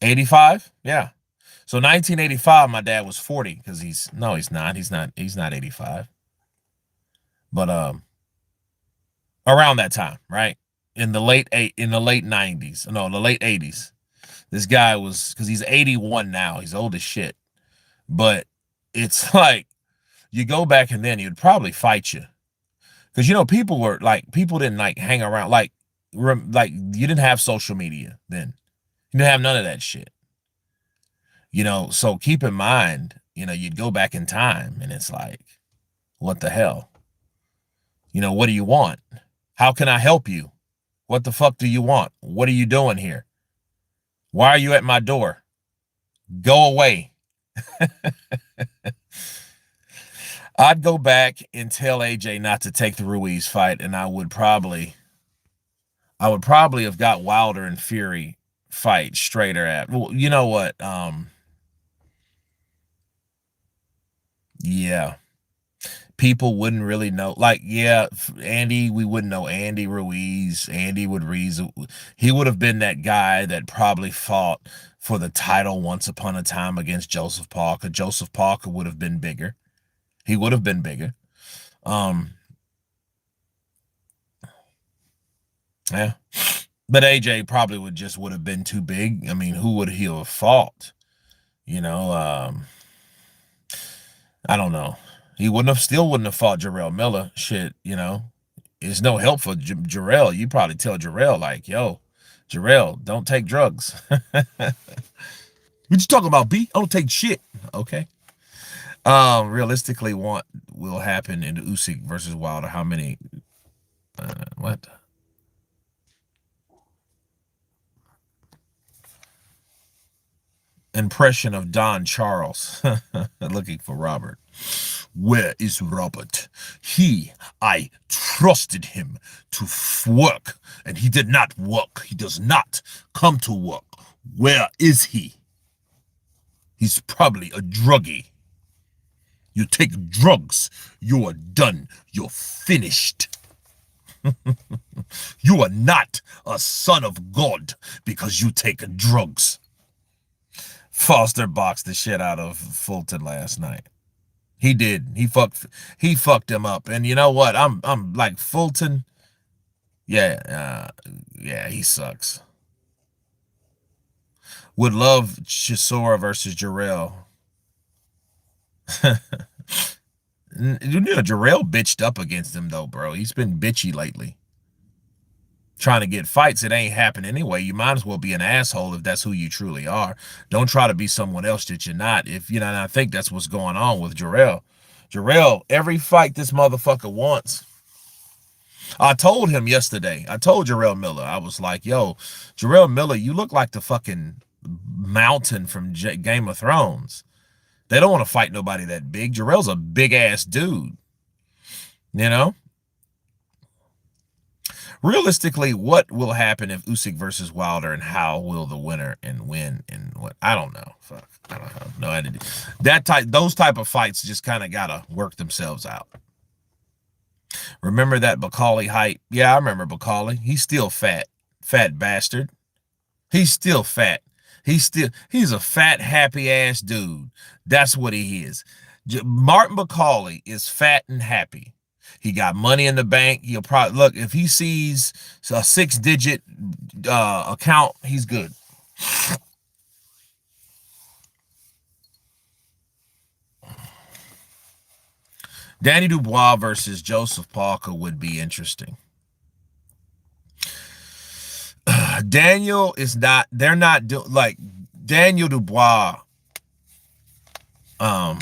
85? Yeah. So 1985, my dad was 40 because he's not. He's not 85. But around that time, right? In the late 90s. No, the late 80s. This guy was, because he's 81 now. He's old as shit. But it's like, you go back and then he'd probably fight you. Because, people didn't like hang around. Like you didn't have social media then. You didn't have none of that shit. So keep in mind, you'd go back in time and it's like, what the hell? What do you want? How can I help you? What the fuck do you want? What are you doing here? Why are you at my door? Go away. I'd go back and tell AJ not to take the Ruiz fight, and I would probably have got Wilder and Fury fight straighter at. Well, you know what? Yeah. People wouldn't really know. Like, yeah, Andy, we wouldn't know Andy Ruiz. He would have been that guy that probably fought for the title once upon a time against Joseph Parker. Joseph Parker would have been bigger. He would have been bigger. Yeah. But AJ probably would have been too big. I mean, who would he have fought? I don't know. He still wouldn't have fought Jerrell Miller. Shit, it's no help for Jerrell. You probably tell Jerrell like, yo, Jerrell, don't take drugs. What you talking about, B? I don't take shit. Okay. Realistically, what will happen in Usyk versus Wilder? How many? What? Impression of Don Charles. Looking for Robert. Where is Robert? I trusted him to work, and he did not work. He does not come to work. Where is he? He's probably a druggie. You take drugs, you are done. You're finished. You are not a son of God because you take drugs. Foster boxed the shit out of Fulton last night. He did. He fucked him up. And you know what? I'm like Fulton. Yeah, he sucks. Would love Chisora versus Jerrell. You know, Jerrell bitched up against him though, bro. He's been bitchy lately. Trying to get fights, it ain't happening anyway. You might as well be an asshole if that's who you truly are. Don't try to be someone else that you're not. If you know, and I think that's what's going on with Jerrell. Jerrell, every fight this motherfucker wants. I told him yesterday. I told Jerrell Miller. I was like, "Yo, Jerrell Miller, you look like the fucking mountain from Game of Thrones. They don't want to fight nobody that big. Jarrell's a big ass dude. You know." Realistically, what will happen if Usyk versus Wilder, and how will the winner and win and what? I don't know. Fuck, I don't have no idea. Those type of fights just kind of gotta work themselves out. Remember that Bacali hype? Yeah, I remember Bacali. He's still fat bastard. He's still fat. He's a fat, happy ass dude. That's what he is. Martin Bacali is fat and happy. He got money in the bank. He'll probably look if he sees a 6-digit account, he's good. Danny Dubois versus Joseph Parker would be interesting. Daniel is not. They're not like Daniel Dubois. Nah.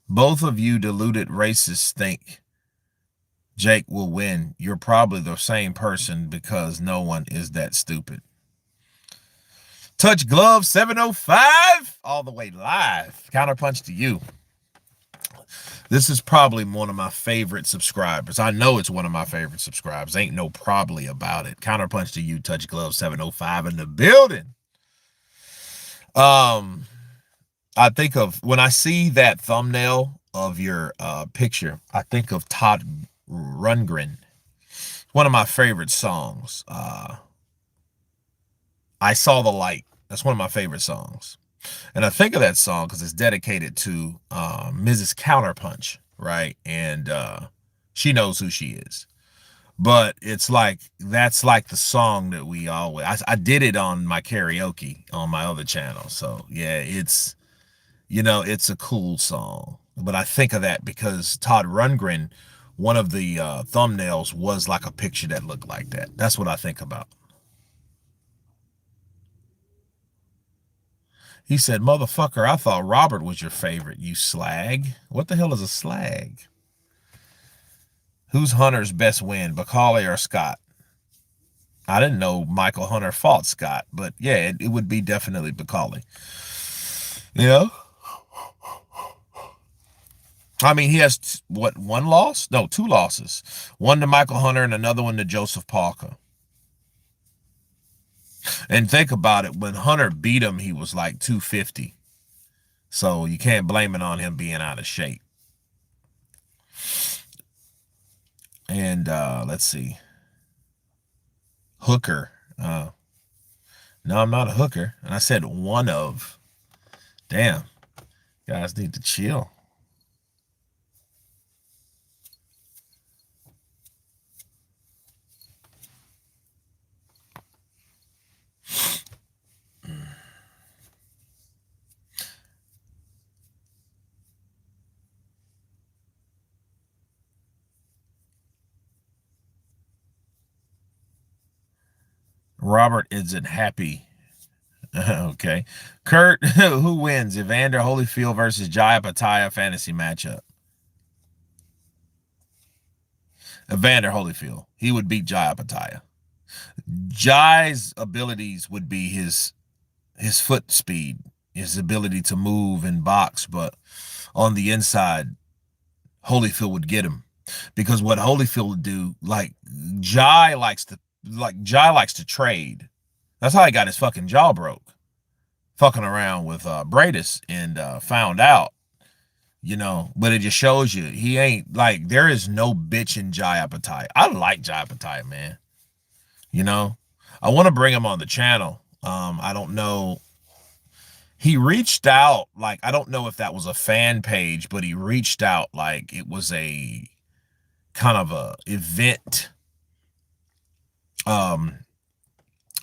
Both of you deluded racists think Jake will win. You're probably the same person because no one is that stupid. Touch Glove 705 all the way live. Counterpunch to you. This is probably one of my favorite subscribers. I know it's one of my favorite subscribers. Ain't no probably about it. Counterpunch to you, Touch Glove 705 in the building. I think of when I see that thumbnail of your picture, I think of Todd Rundgren. One of my favorite songs. I Saw the Light. That's one of my favorite songs. And I think of that song because it's dedicated to Mrs. Counterpunch, right? And she knows who she is. But it's like, that's like the song that we always, I did it on my karaoke on my other channel. So yeah, it's, it's a cool song. But I think of that because Todd Rundgren, one of the thumbnails was like a picture that looked like that. That's what I think about. He said, motherfucker, I thought Robert was your favorite, you slag. What the hell is a slag? Who's Hunter's best win, Bacali or Scott? I didn't know Michael Hunter fought Scott, but yeah, it would be definitely Bacali. Yeah. I mean, he has, one loss? No, 2 losses. One to Michael Hunter and another one to Joseph Parker. And think about it, when Hunter beat him, he was like 250. So you can't blame it on him being out of shape. And let's see. Hooker. No, I'm not a hooker. And I said one of. Damn. Guys need to chill. Robert isn't happy. Okay. Kurt, who wins? Evander Holyfield versus Jaya Pataya fantasy matchup. Evander Holyfield. He would beat Jaya Pataya. Jai's abilities would be his foot speed. his ability to move and box, but on the inside, Holyfield would get him. Because what Holyfield would do, Jai likes to trade. That's how he got his fucking jaw broke. Fucking around with Bradis and found out, but it just shows you he ain't like there is no bitch in Jai Appetite. I like Jai Appetite, man. You know, I want to bring him on the channel. I don't know. He reached out, like, I don't know if that was a fan page, but he reached out like it was a kind of a um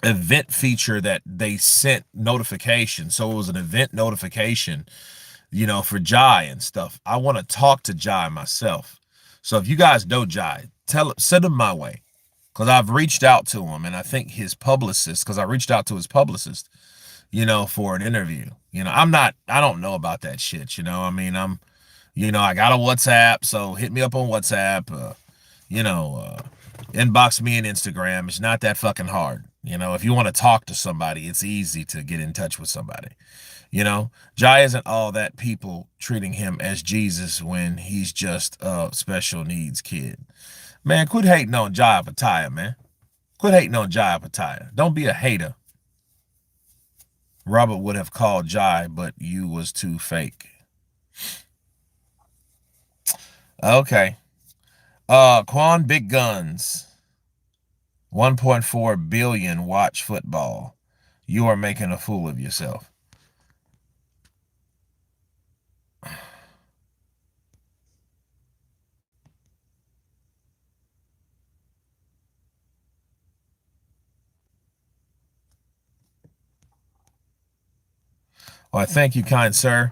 event feature that they sent notification. So it was an event notification, for Jai and stuff. I want to talk to Jai myself. So if you guys know Jai, send him my way. Because I've reached out to him, and I think his publicist, because I reached out to his publicist, for an interview. I don't know about that shit. I mean, I got a WhatsApp, so hit me up on WhatsApp, inbox me on Instagram. It's not that fucking hard. If you want to talk to somebody, it's easy to get in touch with somebody. Jai isn't all that people treating him as Jesus when he's just a special needs kid. Man, quit hating on Jai Pataya, man. Quit hating on Jai Pataya. Don't be a hater. Robert would have called Jai, but you was too fake. Okay. Quan Big Guns. 1.4 billion watch football. You are making a fool of yourself. Well, thank you, kind sir.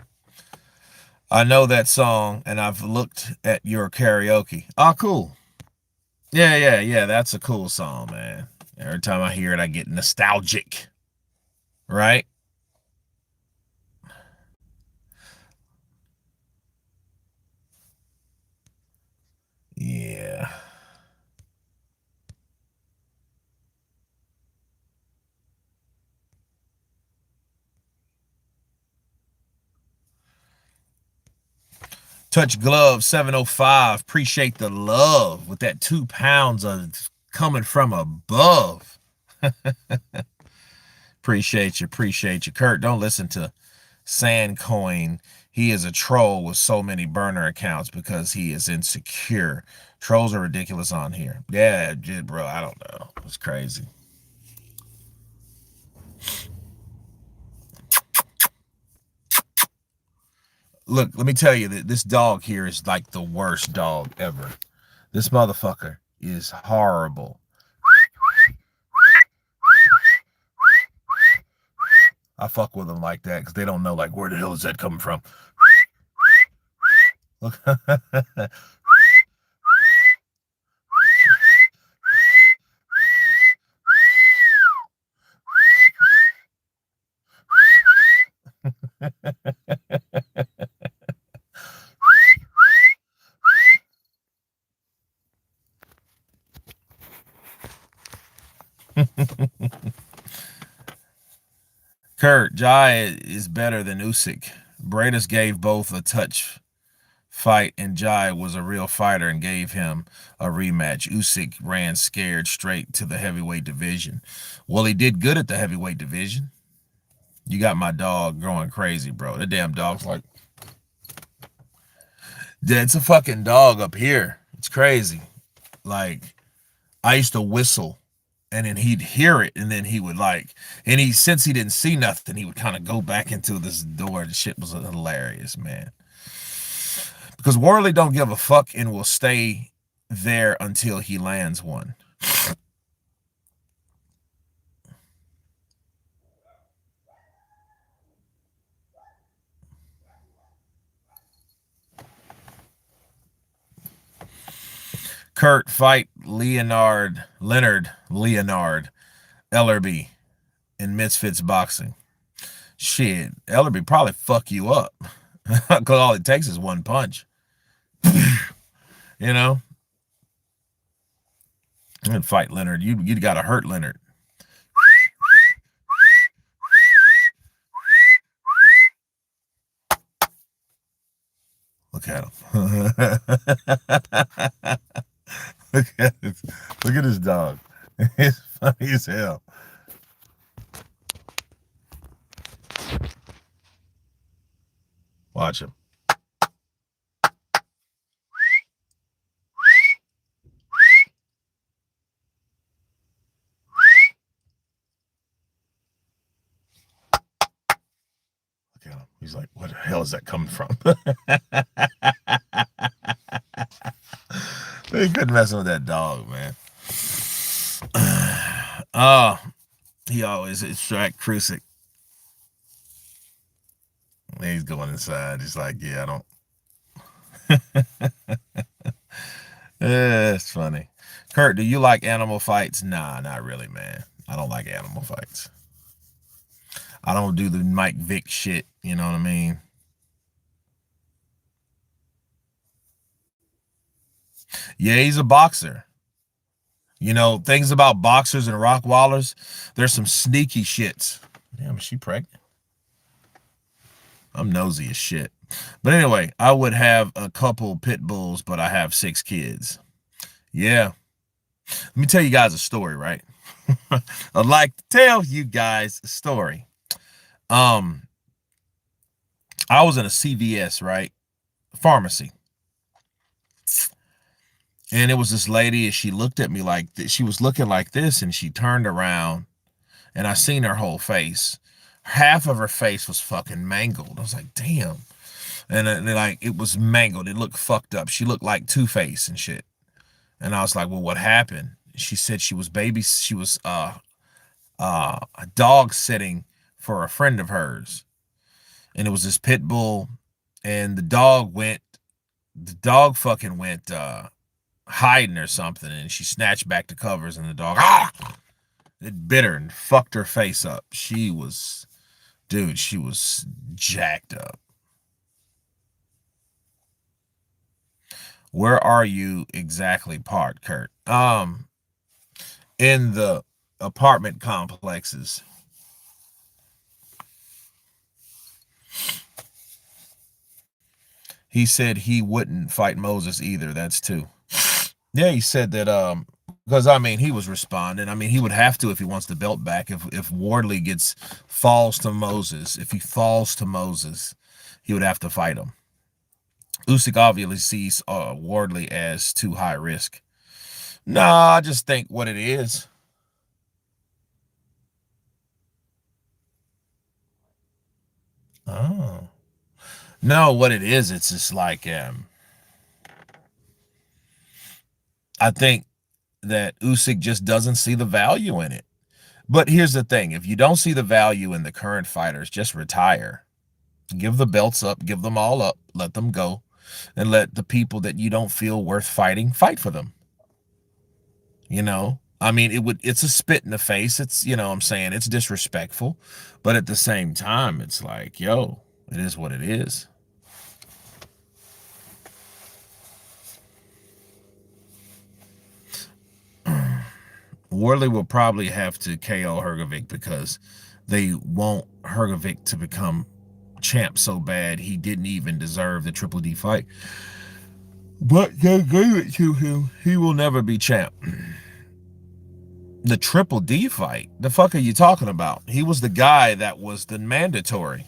I know that song, and I've looked at your karaoke. Oh, cool. Yeah. That's a cool song, man. Every time I hear it, I get nostalgic. Right? Yeah. Touch Glove 705. Appreciate the love with that 2 pounds of coming from above. Appreciate you. Kurt, don't listen to Sandcoin. He is a troll with so many burner accounts because he is insecure. Trolls are ridiculous on here. Yeah, bro, I don't know. It's crazy. Look, let me tell you that this dog here is like the worst dog ever. This motherfucker is horrible. I fuck with them like that because they don't know, like, where the hell is that coming from? Look. Kurt, Jai is better than Usyk. Bradis gave both a touch fight, and Jai was a real fighter and gave him a rematch. Usyk ran scared straight to the heavyweight division. Well, he did good at the heavyweight division. You got my dog going crazy, bro. The damn dog's like, it's a fucking dog up here. It's crazy. Like, I used to whistle, and then he'd hear it, and then he would since he didn't see nothing, he would kind of go back into this door. The shit was hilarious, man. Because Worley don't give a fuck and will stay there until he lands one. Kurt, fight Leonard Ellerby in Misfits Boxing. Shit, Ellerby probably fuck you up. Because all it takes is one punch. You know? And fight Leonard. You got to hurt Leonard. Look at him. Look at this. Look at this dog. It's funny as hell. Watch him. Look at him. He's like, what the hell is that coming from? They couldn't mess with that dog, man. Oh, he always extract Usyk. He's going inside. He's like, yeah, I don't. It's funny. Kurt, do you like animal fights? Nah, not really, man. I don't like animal fights. I don't do the Mike Vick shit. You know what I mean? Yeah, he's a boxer. You know, things about boxers and rock wallers, there's some sneaky shits. Damn, is she pregnant? I'm nosy as shit. But anyway, I would have a couple pit bulls, but I have 6 kids. Yeah. Let me tell you guys a story, right? I'd like to tell you guys a story. Um, I was in a CVS, right? Pharmacy. And it was this lady, and she looked at me like this. She was looking like this, and she turned around, and I seen her whole face. Half of her face was fucking mangled. I was like, damn. And like, it was mangled. It looked fucked up. She looked like Two-Face and shit. And I was like, well, what happened? She said she was a dog sitting for a friend of hers. And it was this pit bull, and the dog fucking went hiding or something, and she snatched back the covers, and the dog it bit her and fucked her face up. She was jacked up. Where are you exactly parked, Kurt? In the apartment complexes. He said he wouldn't fight Moses either. That's two. Yeah, he said that because I mean he was responding. I mean he would have to if he wants the belt back. If Wardley if he falls to Moses, he would have to fight him. Usyk obviously sees Wardley as too high risk. Nah, I just think what it is. Oh. No, what it is, it's just like I think that Usyk just doesn't see the value in it. But here's the thing: if you don't see the value in the current fighters, just retire. Give the belts up, give them all up, let them go, and let the people that you don't feel worth fighting fight for them. You know, I mean, it's a spit in the face. It's, you know what I'm saying, it's disrespectful, but at the same time, it's like, yo, it is what it is. Wardley will probably have to KO Hrgovic because they want Hrgovic to become champ so bad he didn't even deserve the Triple D fight. But they gave it to him. He will never be champ. The Triple D fight? The fuck are you talking about? He was the guy that was the mandatory.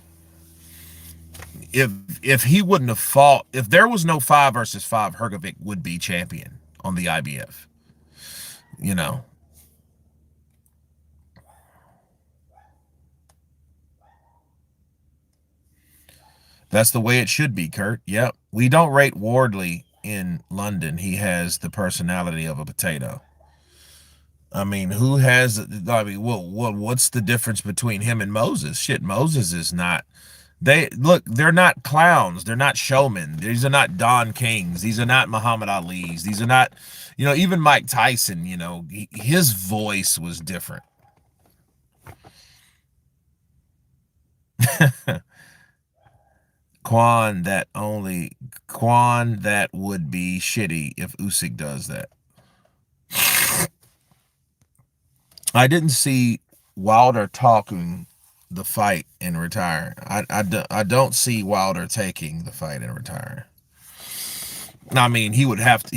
If he wouldn't have fought, if there was no 5 versus 5, Hrgovic would be champion on the IBF. You know, that's the way it should be, Kurt. Yep. We don't rate Wardley in London. He has the personality of a potato. I mean, who has? I mean, what's the difference between him and Moses? Shit, Moses is not. They're not clowns. They're not showmen. These are not Don Kings. These are not Muhammad Ali's. These are not, even Mike Tyson. His voice was different. Quan, that would be shitty if Usyk does that. I didn't see Wilder talking the fight and retiring. I don't see Wilder taking the fight and retiring. I mean, he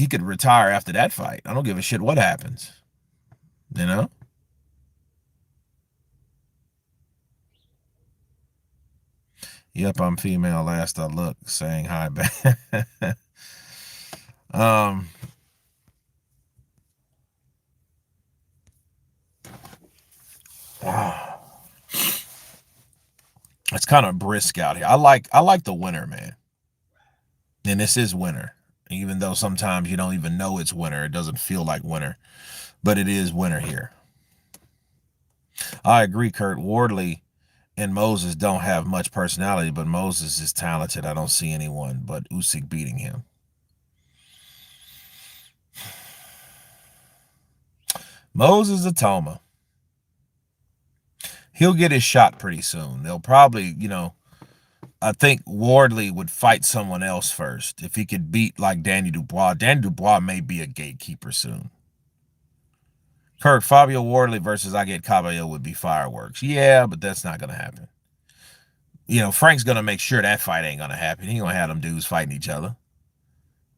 could retire after that fight. I don't give a shit what happens. You know? Yep, I'm female. Last I looked, saying hi back. um, it's kind of brisk out here. I like the winter, man. And this is winter. Even though sometimes you don't even know it's winter, it doesn't feel like winter, but it is winter here. I agree, Kurt. Wardley and Moses don't have much personality, but Moses is talented. I don't see anyone but Usyk beating him. Moses Atoma. He'll get his shot pretty soon. They'll probably, I think Wardley would fight someone else first. If he could beat like Danny Dubois. Danny Dubois may be a gatekeeper soon. Kirk, Fabio Wardley versus I get Cabello would be fireworks. Yeah, but that's not going to happen. Frank's going to make sure that fight ain't going to happen. He going to have them dudes fighting each other.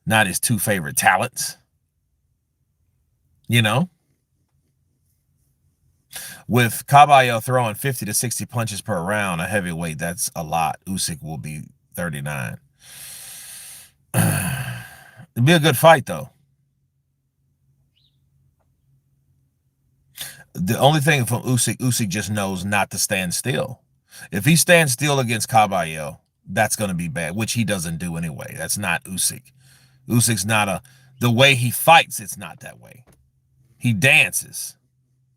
Not his two favorite talents. You know? With Cabello throwing 50 to 60 punches per round, a heavyweight, that's a lot. Usyk will be 39. It'd be a good fight, though. The only thing from Usyk just knows not to stand still. If he stands still against Cabello, that's going to be bad, which he doesn't do anyway. That's not Usyk. Usyk's not the way he fights, it's not that way. He dances.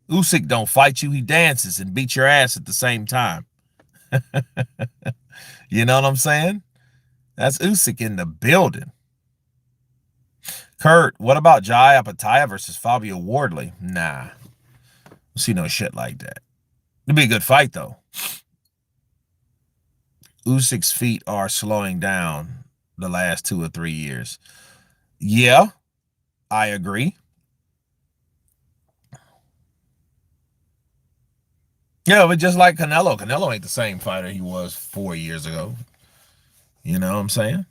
Usyk don't fight you, he dances and beats your ass at the same time. You know what I'm saying? That's Usyk in the building. Kurt, what about Jai Apataya versus Fabio Wardley? Nah. See no shit like that. It'd be a good fight, though. Usyk's feet are slowing down the last 2 or 3 years. Yeah, I agree. Yeah, but just like Canelo. Canelo ain't the same fighter he was 4 years ago. You know what I'm saying?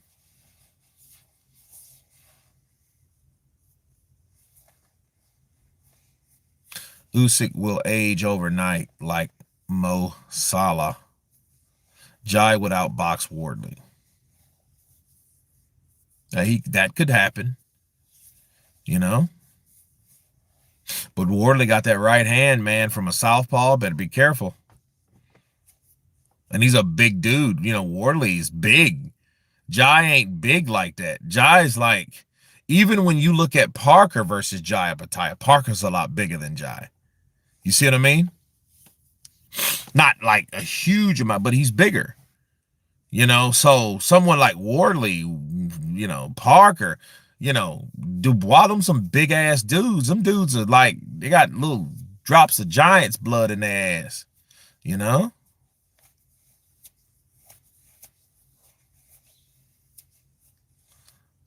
Usyk will age overnight like Mo Salah. Jai would outbox Wardley. That could happen, you know? But Wardley got that right hand, man, from a southpaw. Better be careful. And he's a big dude. Wardley's big. Jai ain't big like that. Jai's like, even when you look at Parker versus Jai Apataya, Parker's a lot bigger than Jai. You see what I mean? Not like a huge amount, but he's bigger. So someone like Wardley, Parker, Dubois, them some big ass dudes. Them dudes are like, they got little drops of Giants blood in their ass, you know?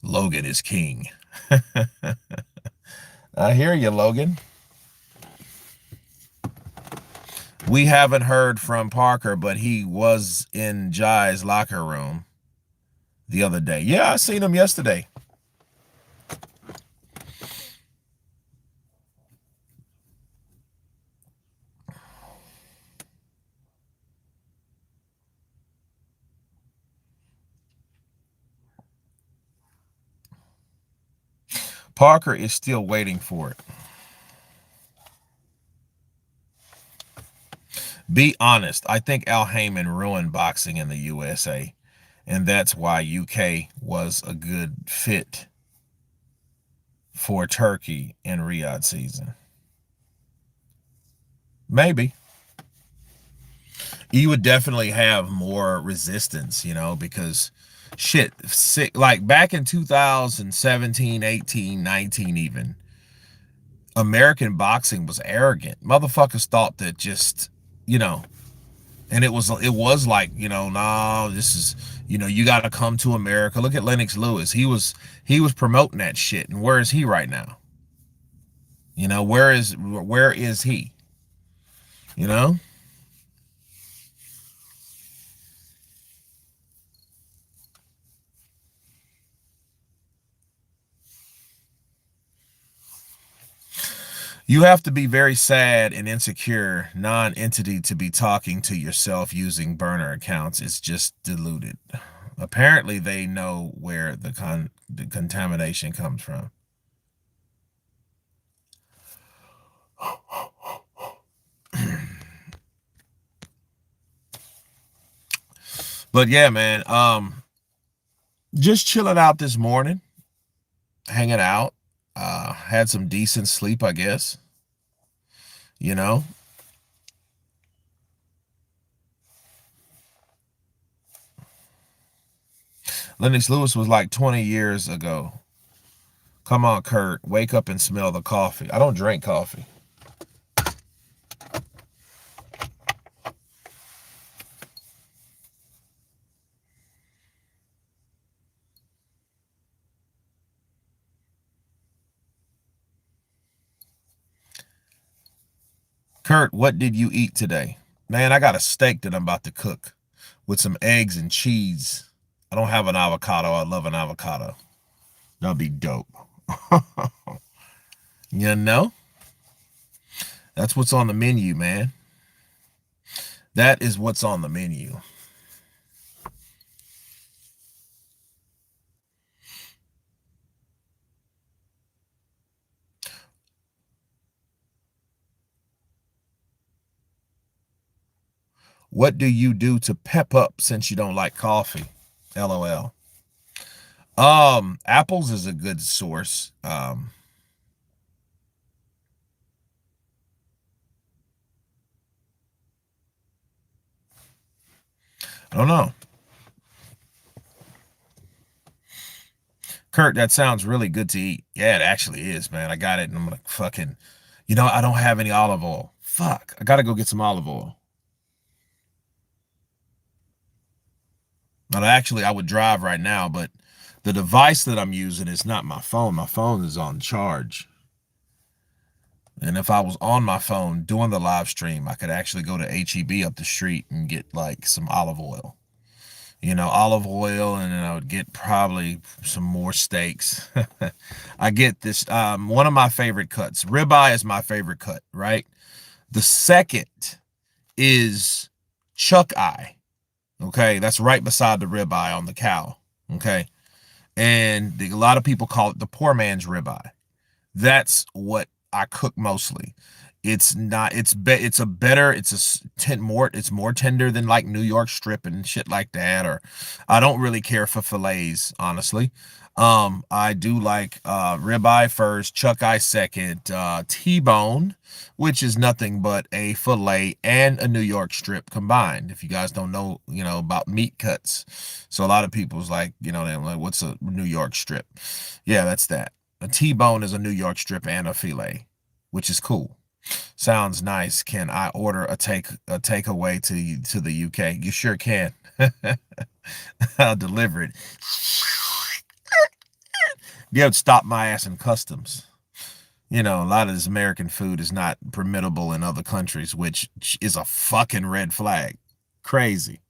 Logan is king. I hear you, Logan. We haven't heard from Parker, but he was in Jai's locker room the other day. Yeah, I seen him yesterday. Parker is still waiting for it. Be honest. I think Al Heyman ruined boxing in the USA, and that's why UK was a good fit for Turkey in Riyadh season. Maybe. You would definitely have more resistance, because shit, like back in 2017, 18, 19 even, American boxing was arrogant. Motherfuckers thought that just, and it was like, nah, this is, you got to come to America. Look at Lennox Lewis. He was promoting that shit. And where is he right now? Where is he? You know? You have to be very sad and insecure non-entity to be talking to yourself using burner accounts. It's just diluted. Apparently, they know where the contamination comes from. But yeah, man, just chilling out this morning, hanging out. Had some decent sleep, I guess. You know, Lennox Lewis was like 20 years ago. Come on, Kurt, wake up and smell the coffee. I don't drink coffee. Kurt, what did you eat today? Man, I got a steak that I'm about to cook with some eggs and cheese. I don't have an avocado. I love an avocado. That'll be dope. You know, that's what's on the menu, man. That is what's on the menu. What do you do to pep up since you don't like coffee? LOL. Apples is a good source. I don't know. Kurt, that sounds really good to eat. Yeah, it actually is, man. I got it, and I'm gonna fucking, I don't have any olive oil. Fuck, I gotta go get some olive oil. But actually, I would drive right now, but the device that I'm using is not my phone. My phone is on charge. And if I was on my phone doing the live stream, I could actually go to HEB up the street and get like some olive oil. Olive oil, and then I would get probably some more steaks. I get this, one of my favorite cuts. Ribeye is my favorite cut, right? The second is chuck eye. Okay, that's right beside the ribeye on the cow. Okay, and a lot of people call it the poor man's ribeye. That's what I cook mostly. It's not. It's a better. It's more tender than like New York strip and shit like that. Or I don't really care for fillets, honestly. I do like ribeye first, chuck eye second, T-bone, which is nothing but a fillet and a New York strip combined. If you guys don't know, about meat cuts, so a lot of people's like, they're like, what's a New York strip? Yeah, that's that. A T-bone is a New York strip and a filet, which is cool. Sounds nice. Can I order a takeaway to the UK? You sure can. I'll deliver it. You have to stop my ass in customs. A lot of this American food is not permittable in other countries, which is a fucking red flag. Crazy.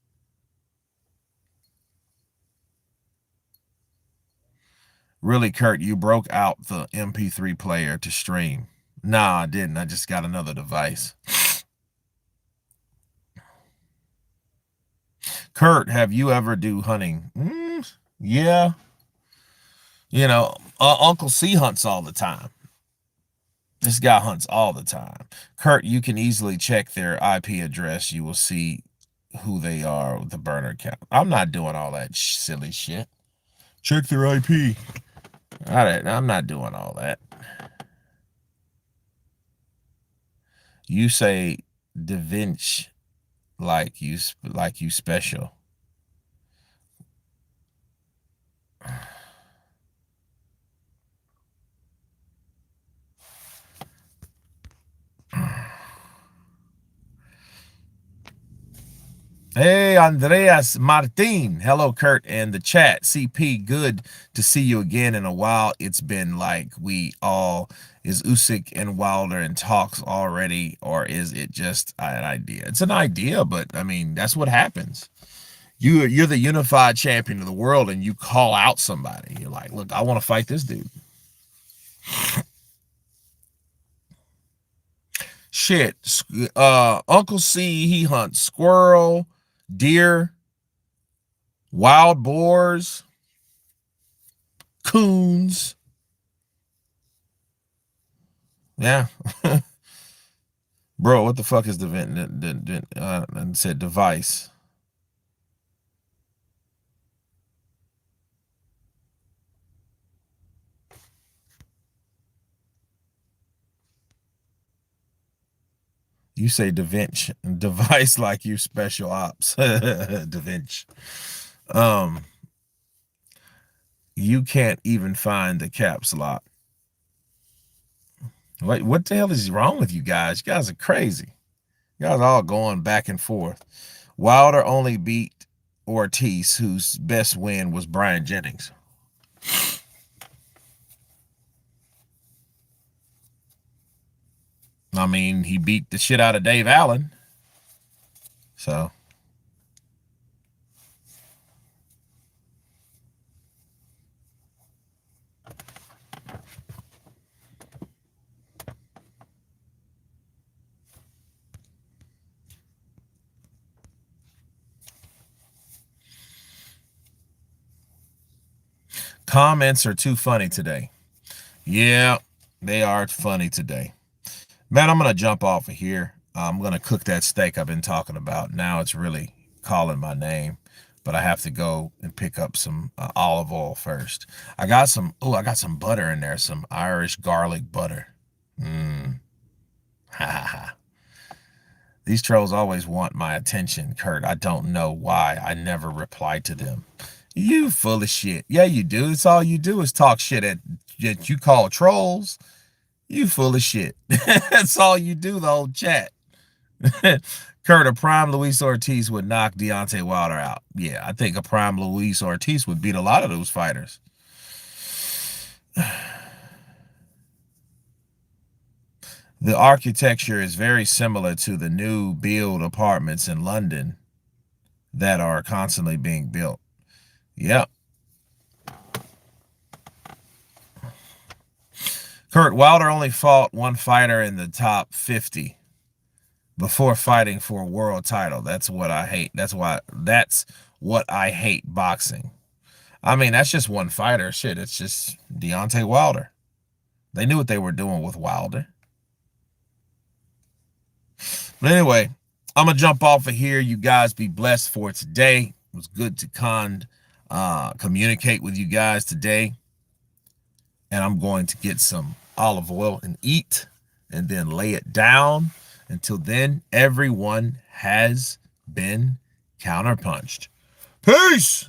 Really, Kurt, you broke out the MP3 player to stream. Nah, I didn't. I just got another device. Kurt, have you ever do hunting? Yeah. Uncle C hunts all the time. This guy hunts all the time. Kurt, you can easily check their IP address. You will see who they are with the burner count. I'm not doing all that silly shit. Check their IP. All right, I'm not doing all that. You say Da Vinci like you special. Hey, Andreas Martin. Hello, Kurt, and the chat. CP, good to see you again in a while. It's been like is Usyk and Wilder in talks already, or is it just an idea? It's an idea, but I mean, that's what happens. You're the unified champion of the world, and you call out somebody. You're like, look, I want to fight this dude. Shit. Uncle C, he hunts squirrel, deer, wild boars, coons. Yeah. Bro, what the fuck is the vent? And said device. You say DaVinci device like you special ops. DaVinci. Um, you can't even find the caps lock. What the hell is wrong with you guys? You guys are crazy. You guys are all going back and forth. Wilder only beat Ortiz, whose best win was Brian Jennings. I mean, he beat the shit out of Dave Allen. So comments are too funny today. Yeah, they are funny today. Man, I'm going to jump off of here. I'm going to cook that steak I've been talking about. Now it's really calling my name, but I have to go and pick up some olive oil first. I got some butter in there, some Irish garlic butter. Ha ha ha. These trolls always want my attention, Kurt. I don't know why. I never reply to them. You full of shit. Yeah, you do. It's all you do is talk shit at you call trolls. You full of shit. That's all you do, the whole chat. Kurt, a prime Luis Ortiz would knock Deontay Wilder out. Yeah, I think a prime Luis Ortiz would beat a lot of those fighters. The architecture is very similar to the new build apartments in London that are constantly being built. Yep. Kurt, Wilder only fought one fighter in the top 50 before fighting for a world title. That's what I hate. That's what I hate boxing. I mean, that's just one fighter. Shit, it's just Deontay Wilder. They knew what they were doing with Wilder. But anyway, I'm going to jump off of here. You guys be blessed for today. It was good to communicate with you guys today. And I'm going to get some olive oil and eat and then lay it down. Until then, everyone has been counterpunched. Peace!